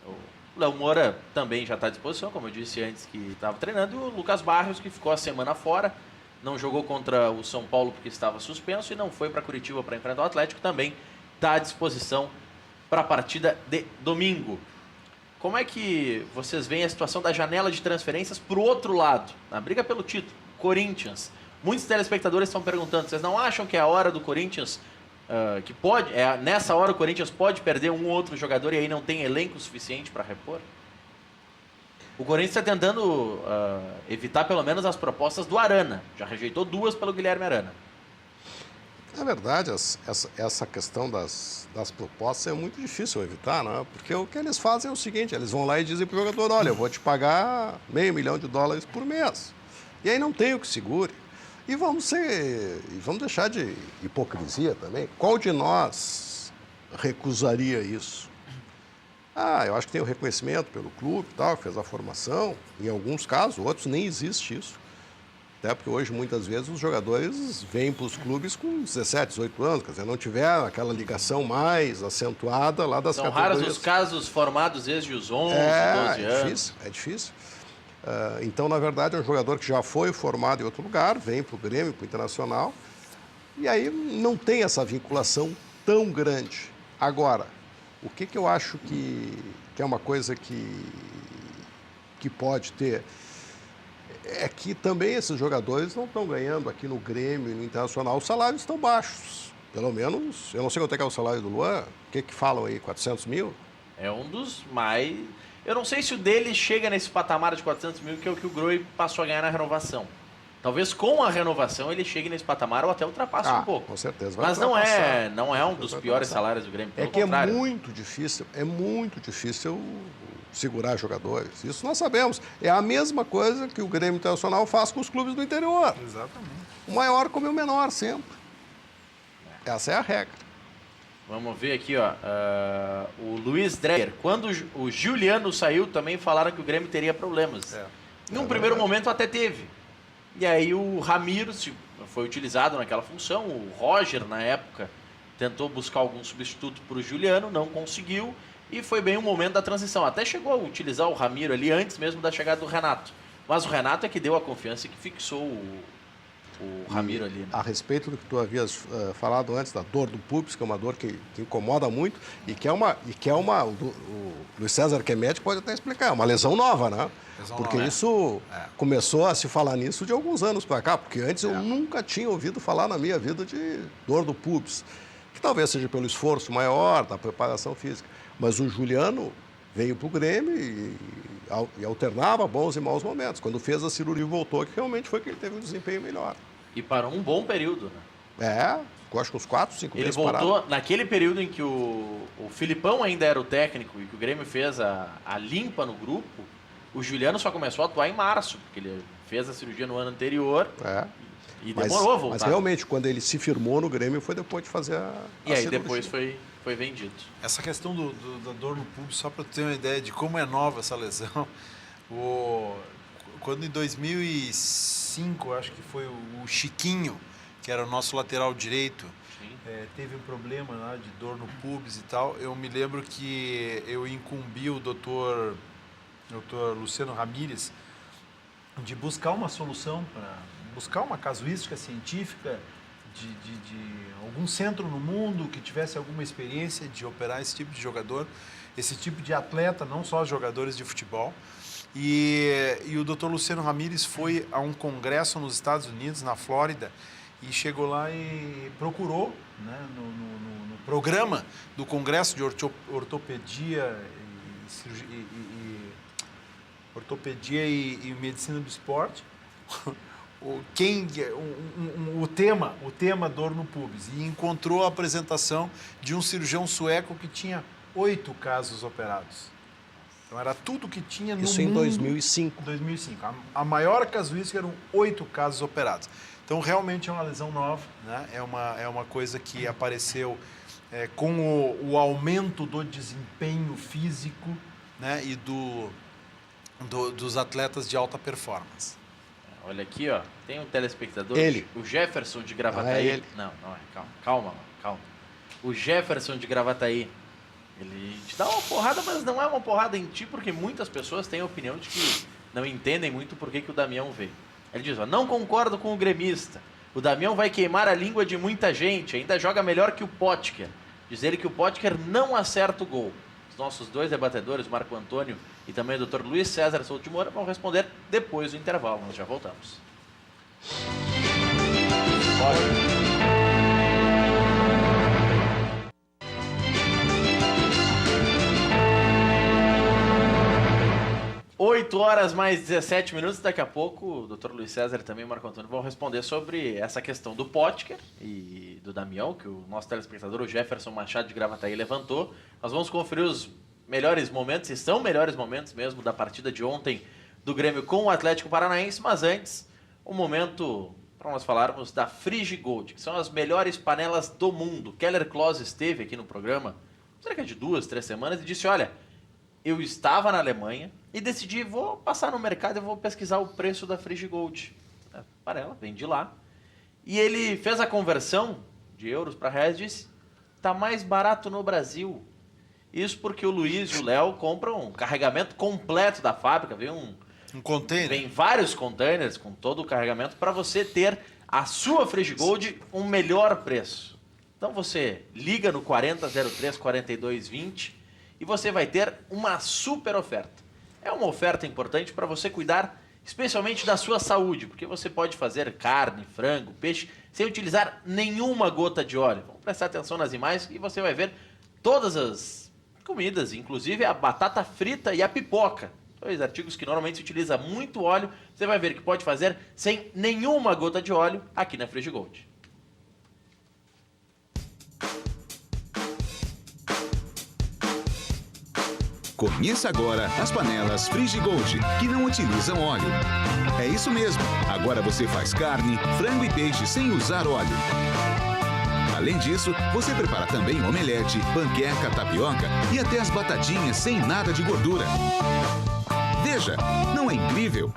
O Léo Moura também já está à disposição, como eu disse antes que estava treinando, e o Lucas Barrios, que ficou a semana fora, não jogou contra o São Paulo porque estava suspenso e não foi para Curitiba para enfrentar o Atlético, também está à disposição para a partida de domingo. Como é que vocês veem a situação da janela de transferências para o outro lado, na briga pelo título, Corinthians? Muitos telespectadores estão perguntando, vocês não acham que é a hora do Corinthians, que pode, nessa hora o Corinthians pode perder um ou outro jogador e aí não tem elenco suficiente para repor? O Corinthians está tentando evitar pelo menos as propostas do Arana, já rejeitou 2 pelo Guilherme Arana. Na verdade, essa questão das propostas é muito difícil evitar, né? Porque o que eles fazem é o seguinte, eles vão lá e dizem para o jogador, olha, eu vou te pagar $500 milhão por mês. E aí não tem o que segure. E vamos deixar de hipocrisia também. Qual de nós recusaria isso? Eu acho que tem o reconhecimento pelo clube, tal, fez a formação. Em alguns casos, outros nem existe isso. Até porque hoje, muitas vezes, os jogadores vêm para os clubes com 17, 18 anos, quer dizer, não tiveram aquela ligação mais acentuada lá das categorias. São raros os casos formados desde os 11, 12 anos. É difícil. Então, na verdade, é um jogador que já foi formado em outro lugar, vem para o Grêmio, para o Internacional, e aí não tem essa vinculação tão grande. Agora, o que eu acho que é uma coisa que pode ter é que também esses jogadores não estão ganhando aqui no Grêmio e no Internacional, os salários estão baixos. Pelo menos, eu não sei quanto é o salário do Luan, o que falam aí, 400 mil? É um dos mais... Eu não sei se o dele chega nesse patamar de 400 mil, que é o que o Groi passou a ganhar na renovação. Talvez com a renovação ele chegue nesse patamar ou até ultrapasse um pouco. Com certeza. Mas não é um dos piores salários do Grêmio, pelo contrário. É muito difícil segurar jogadores. Isso nós sabemos. É a mesma coisa que o Grêmio Internacional faz com os clubes do interior. Exatamente. O maior come o menor sempre. Essa é a regra. Vamos ver aqui, ó. O Luiz Dreyer. Quando o Juliano saiu, também falaram que o Grêmio teria problemas. Num primeiro momento até teve. E aí o Ramiro foi utilizado naquela função. O Roger, na época, tentou buscar algum substituto para o Juliano, não conseguiu. E foi bem o momento da transição. Até chegou a utilizar o Ramiro ali antes mesmo da chegada do Renato. Mas o Renato é que deu a confiança e que fixou o Ramiro ali. Né? A respeito do que tu havias falado antes, da dor do pubis, que é uma dor que incomoda muito e que é uma o Luiz César, que é médico, pode até explicar, é uma lesão nova, né? Porque isso começou a se falar nisso de alguns anos para cá, porque antes eu nunca tinha ouvido falar na minha vida de dor do pubis, que talvez seja pelo esforço maior, da preparação física. Mas o Juliano veio para o Grêmio e alternava bons e maus momentos. Quando fez a cirurgia e voltou, que realmente foi que ele teve um desempenho melhor. E parou um bom período, né? Acho que uns 4, 5 meses parado. Ele voltou parado. naquele período em que o Filipão ainda era o técnico e que o Grêmio fez a limpa no grupo, o Juliano só começou a atuar em março, porque ele fez a cirurgia no ano anterior e demorou a voltar. Mas realmente, quando ele se firmou no Grêmio, foi depois de fazer a aí cirurgia. Depois foi vendido. Essa questão da dor no pubis, só para ter uma ideia de como é nova essa lesão, quando em 2005, acho que foi o Chiquinho, que era o nosso lateral direito, teve um problema lá de dor no pubis e tal, eu me lembro que eu incumbi o doutor Luciano Ramírez de buscar uma solução, buscar uma casuística científica de algum centro no mundo que tivesse alguma experiência de operar esse tipo de jogador, esse tipo de atleta, não só jogadores de futebol. E o Dr. Luciano Ramírez foi a um congresso nos Estados Unidos, na Flórida, e chegou lá e procurou, né, no programa do Congresso de Ortopedia e Medicina do Esporte, o tema dor no pubis, e encontrou a apresentação de um cirurgião sueco que tinha 8 casos operados. Então era tudo que tinha no mundo. Isso em 2005. 2005. A maior casuística eram 8 casos operados. Então realmente é uma lesão nova, né? É uma coisa que apareceu com o aumento do desempenho físico, né? E dos atletas de alta performance. Olha aqui, ó, tem um telespectador, Ele. o Jefferson de Gravataí. Ah, é ele. Não é, calma. O Jefferson de Gravataí, ele te dá uma porrada, mas não é uma porrada em ti, porque muitas pessoas têm a opinião de que não entendem muito por que o Damião veio. Ele diz, ó, não concordo com o gremista, o Damião vai queimar a língua de muita gente, ainda joga melhor que o Potker. Diz ele que o Potker não acerta o gol. Os nossos dois debatedores, Marco Antônio e também o Dr. Luiz César Souto de Moura, vão responder depois do intervalo. Nós já voltamos. Pode. 8 horas mais 17 minutos. Daqui a pouco o Dr. Luiz César e também o Marco Antônio vão responder sobre essa questão do Potker e do Damião, que o nosso telespectador, o Jefferson Machado de Gravataí, levantou. Nós vamos conferir os melhores momentos, e são melhores momentos mesmo, da partida de ontem do Grêmio com o Atlético Paranaense, mas antes, um momento para nós falarmos da Frigigold, que são as melhores panelas do mundo. Keller Klose esteve aqui no programa, cerca de 2, 3 semanas, e disse, olha, eu estava na Alemanha e decidi, vou passar no mercado e vou pesquisar o preço da Frigigold. A panela, vem de lá. E ele fez a conversão de euros para reais e disse, tá mais barato no Brasil. Isso porque o Luiz e o Léo compram um carregamento completo da fábrica, vem um container. Vem vários containers com todo o carregamento para você ter a sua Frigigold um melhor preço. Então você liga no 4003 4220 e você vai ter uma super oferta. É uma oferta importante para você cuidar especialmente da sua saúde, porque você pode fazer carne, frango, peixe sem utilizar nenhuma gota de óleo. Vamos prestar atenção nas imagens e você vai ver todas as comidas, inclusive a batata frita e a pipoca. 2 artigos que normalmente se utiliza muito óleo, você vai ver que pode fazer sem nenhuma gota de óleo aqui na Frigigold. Conheça agora as panelas Frigigold, que não utilizam óleo. É isso mesmo, agora você faz carne, frango e peixe sem usar óleo. Além disso, você prepara também omelete, panqueca, tapioca e até as batatinhas sem nada de gordura. Veja, não é incrível?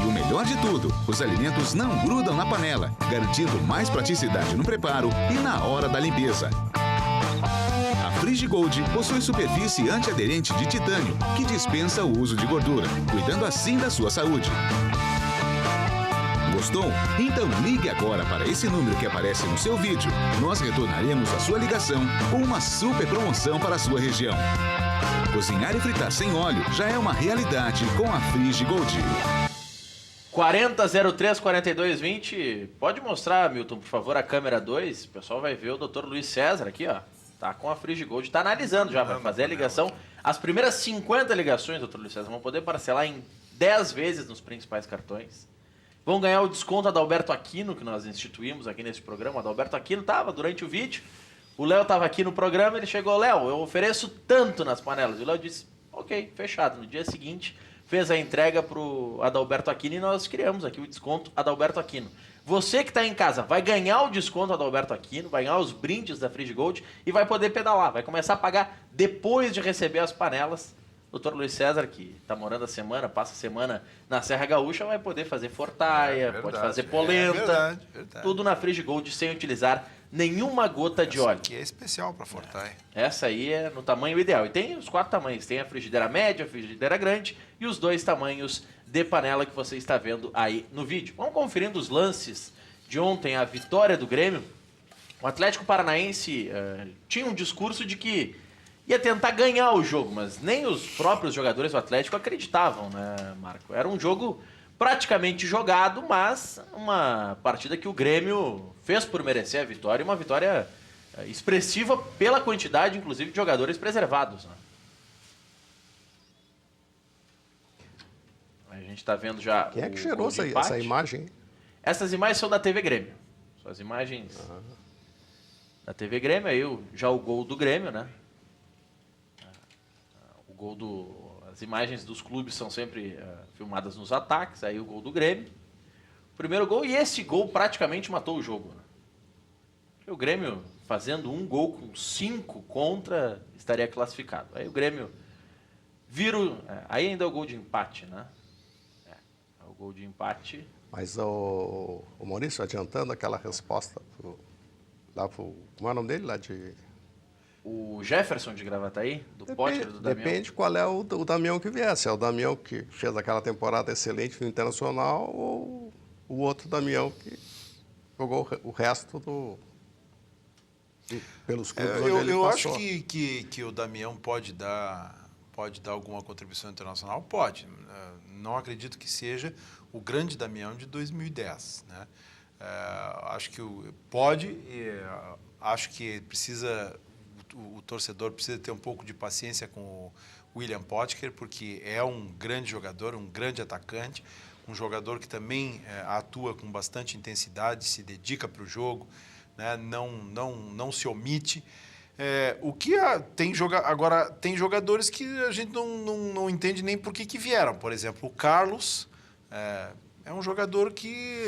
E o melhor de tudo, os alimentos não grudam na panela, garantindo mais praticidade no preparo e na hora da limpeza. A Frigigold possui superfície antiaderente de titânio, que dispensa o uso de gordura, cuidando assim da sua saúde. Gostou? Então ligue agora para esse número que aparece no seu vídeo. Nós retornaremos a sua ligação com uma super promoção para a sua região. Cozinhar e fritar sem óleo já é uma realidade com a Frigigold. 4003 4220. Pode mostrar, Milton, por favor, a câmera 2. O pessoal vai ver o Dr. Luiz César aqui, ó. Tá com a Frigigold, tá analisando já, vai fazer a ligação. As primeiras 50 ligações, Dr. Luiz César, vão poder parcelar em 10 vezes nos principais cartões. Vão ganhar o desconto Adalberto Aquino, que nós instituímos aqui nesse programa. O Adalberto Aquino estava durante o vídeo. O Léo estava aqui no programa, ele chegou, Léo, eu ofereço tanto nas panelas. E o Léo disse, ok, fechado. No dia seguinte, fez a entrega para o Adalberto Aquino e nós criamos aqui o desconto Adalberto Aquino. Você que está em casa vai ganhar o desconto Adalberto Aquino, vai ganhar os brindes da Frigigold e vai poder pedalar. Vai começar a pagar depois de receber as panelas. Dr. Luiz César, que está morando a semana, passa a semana na Serra Gaúcha, vai poder fazer fortaia, pode fazer polenta, verdade. Tudo na Frigigold sem utilizar nenhuma gota de óleo. Que é especial para fortaia. Essa aí é no tamanho ideal. E tem os 4 tamanhos, tem a frigideira média, a frigideira grande e os 2 tamanhos de panela que você está vendo aí no vídeo. Vamos conferindo os lances de ontem, a vitória do Grêmio. O Atlético Paranaense tinha um discurso de que ia tentar ganhar o jogo, mas nem os próprios jogadores do Atlético acreditavam, né, Marco? Era um jogo praticamente jogado, mas uma partida que o Grêmio fez por merecer a vitória, e uma vitória expressiva pela quantidade, inclusive, de jogadores preservados, né? A gente está vendo já. Quem é que gerou essa imagem? Essas imagens são da TV Grêmio. São as imagens da TV Grêmio, aí já o gol do Grêmio, né? O gol as imagens dos clubes são sempre filmadas nos ataques, aí o gol do Grêmio. O primeiro gol, e esse gol praticamente matou o jogo, né? Porque o Grêmio, fazendo um gol com 5 contra, estaria classificado. Aí o Grêmio vira. Aí ainda é o gol de empate, né? O gol de empate. Mas o Maurício, adiantando aquela resposta como é o nome dele lá de... O Jefferson de Gravataí, do Potter, do Damião. Depende qual é o Damião que vier. Se é o Damião que fez aquela temporada excelente no Internacional ou o outro Damião que jogou o resto pelos clubes onde ele eu passou. acho que o Damião pode dar alguma contribuição internacional? Pode. Não acredito que seja o grande Damião de 2010. Né? Acho que pode, acho que o torcedor precisa ter um pouco de paciência com o William Potker, porque é um grande jogador, um grande atacante, um jogador que também atua com bastante intensidade, se dedica para o jogo, né? Não se omite. Agora, tem jogadores que a gente não entende nem por que vieram. Por exemplo, o Carlos é um jogador que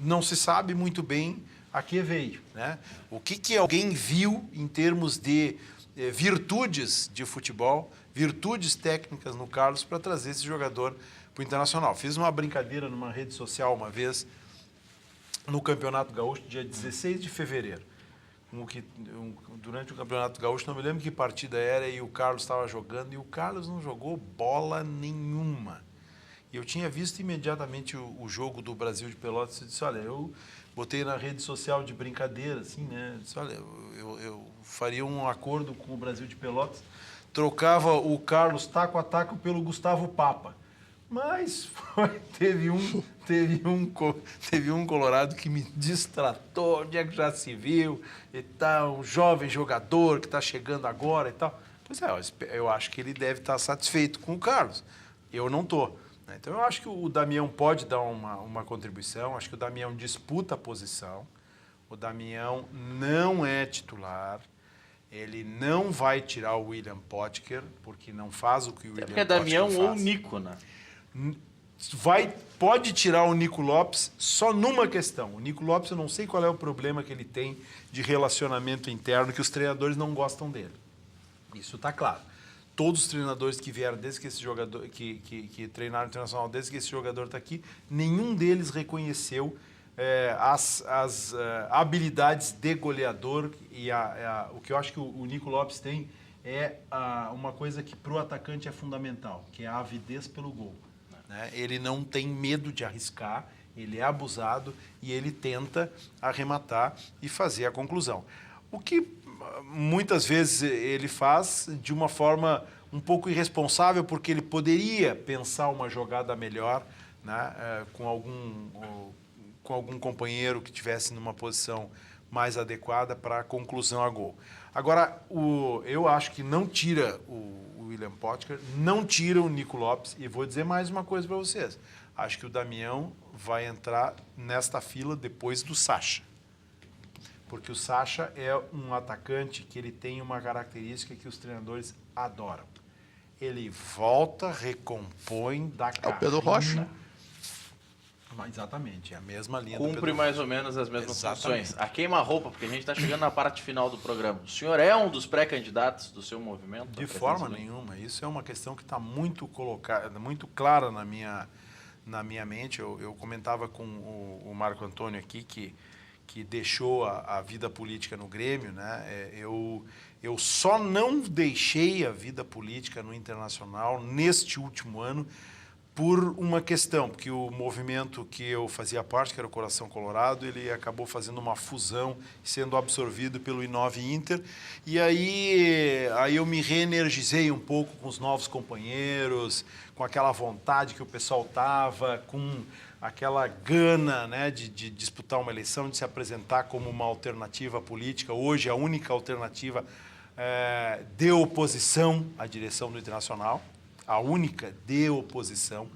não se sabe muito bem a que veio. Né? O que alguém viu em termos de virtudes de futebol, virtudes técnicas no Carlos para trazer esse jogador para o Internacional. Fiz uma brincadeira numa rede social uma vez, no Campeonato Gaúcho, dia 16 de fevereiro. Durante o Campeonato Gaúcho, não me lembro que partida era, e o Carlos estava jogando, e o Carlos não jogou bola nenhuma. E eu tinha visto imediatamente o jogo do Brasil de Pelotas e disse, olha, eu botei na rede social de brincadeira, assim, né? Disse, olha, eu faria um acordo com o Brasil de Pelotas, trocava o Carlos taco a taco pelo Gustavo Papa. Mas teve um colorado que me distratou, onde é que já se viu e tal, um jovem jogador que está chegando agora e tal. Pois eu acho que ele deve estar satisfeito com o Carlos. Eu não estou. Então eu acho que o Damião pode dar uma contribuição, acho que o Damião disputa a posição, o Damião não é titular, ele não vai tirar o William Potker, porque não faz o que o William Potker faz. É Damião ou Nico, né? Pode tirar o Nico Lopes só numa questão. O Nico Lopes, eu não sei qual é o problema que ele tem de relacionamento interno, que os treinadores não gostam dele. Isso está claro. Todos os treinadores que vieram desde que esse jogador que treinaram internacional, desde que esse jogador está aqui, nenhum deles reconheceu as habilidades de goleador, e o que eu acho que o Nico Lopes tem é uma coisa que para o atacante é fundamental, que é a avidez pelo gol. Né? Ele não tem medo de arriscar, ele é abusado e ele tenta arrematar e fazer a conclusão. O que muitas vezes ele faz de uma forma um pouco irresponsável, porque ele poderia pensar uma jogada melhor, né, com algum companheiro que estivesse numa posição mais adequada para a conclusão a gol. Agora, eu acho que não tira o William Potker, não tira o Nico Lopes, e vou dizer mais uma coisa para vocês. Acho que o Damião vai entrar nesta fila depois do Sacha. Porque o Sacha é um atacante que ele tem uma característica que os treinadores adoram. Ele volta, recompõe, dá carrinho. É o Pedro Rocha. Exatamente, é a mesma linha do Pedro Cumpre mais ou menos as mesmas funções. A queima-roupa, porque a gente está chegando na parte final do programa. O senhor é um dos pré-candidatos do seu movimento? De forma nenhuma. Isso é uma questão que está muito colocada, muito clara na minha mente. Eu comentava com o Marco Antônio aqui que deixou a vida política no Grêmio, né? Eu só não deixei a vida política no Internacional neste último ano por uma questão, porque o movimento que eu fazia parte, que era o Coração Colorado, ele acabou fazendo uma fusão, sendo absorvido pelo Inove Inter, e aí eu me reenergizei um pouco com os novos companheiros, com aquela vontade que o pessoal tava, com aquela gana, né, de disputar uma eleição, de se apresentar como uma alternativa política, hoje a única alternativa de oposição à direção do Internacional, a única de oposição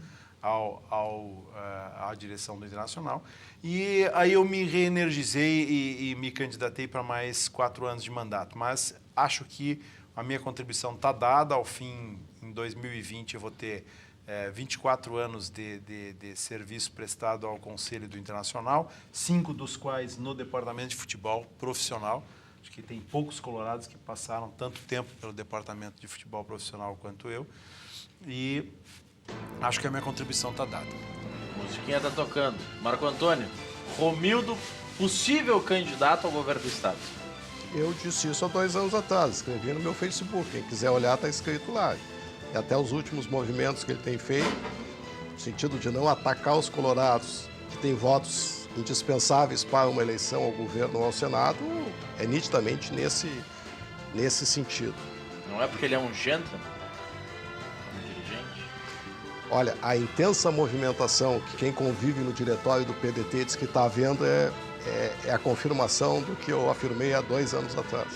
à direção do Internacional. E aí eu me reenergizei e me candidatei para mais 4 anos de mandato. Mas acho que a minha contribuição está dada. Ao fim, em 2020, eu vou ter 24 anos de serviço prestado ao Conselho do Internacional, 5 dos quais no Departamento de Futebol Profissional. Acho que tem poucos colorados que passaram tanto tempo pelo Departamento de Futebol Profissional quanto eu. E acho que a minha contribuição está dada. A musiquinha está tocando. Marco Antônio, Romildo, possível candidato ao governo do Estado. Eu disse isso há 2 anos atrás, escrevi no meu Facebook. Quem quiser olhar, está escrito lá. E até os últimos movimentos que ele tem feito, no sentido de não atacar os colorados, que têm votos indispensáveis para uma eleição ao governo ou ao Senado, é nitidamente nesse sentido. Não é porque ele é um gentleman? Dirigente. Olha, a intensa movimentação que quem convive no diretório do PDT diz que está havendo é a confirmação do que eu afirmei há 2 anos atrás.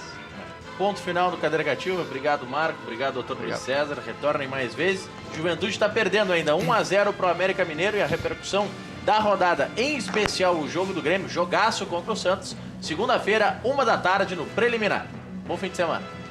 Ponto final do Cadeira Cativa. Obrigado, Marco. Obrigado, doutor Luiz César. Retornem mais vezes. Juventude está perdendo ainda 1-0 para o América Mineiro, e a repercussão da rodada, em especial o jogo do Grêmio, jogaço contra o Santos, segunda-feira, 1 da tarde no preliminar. Bom fim de semana.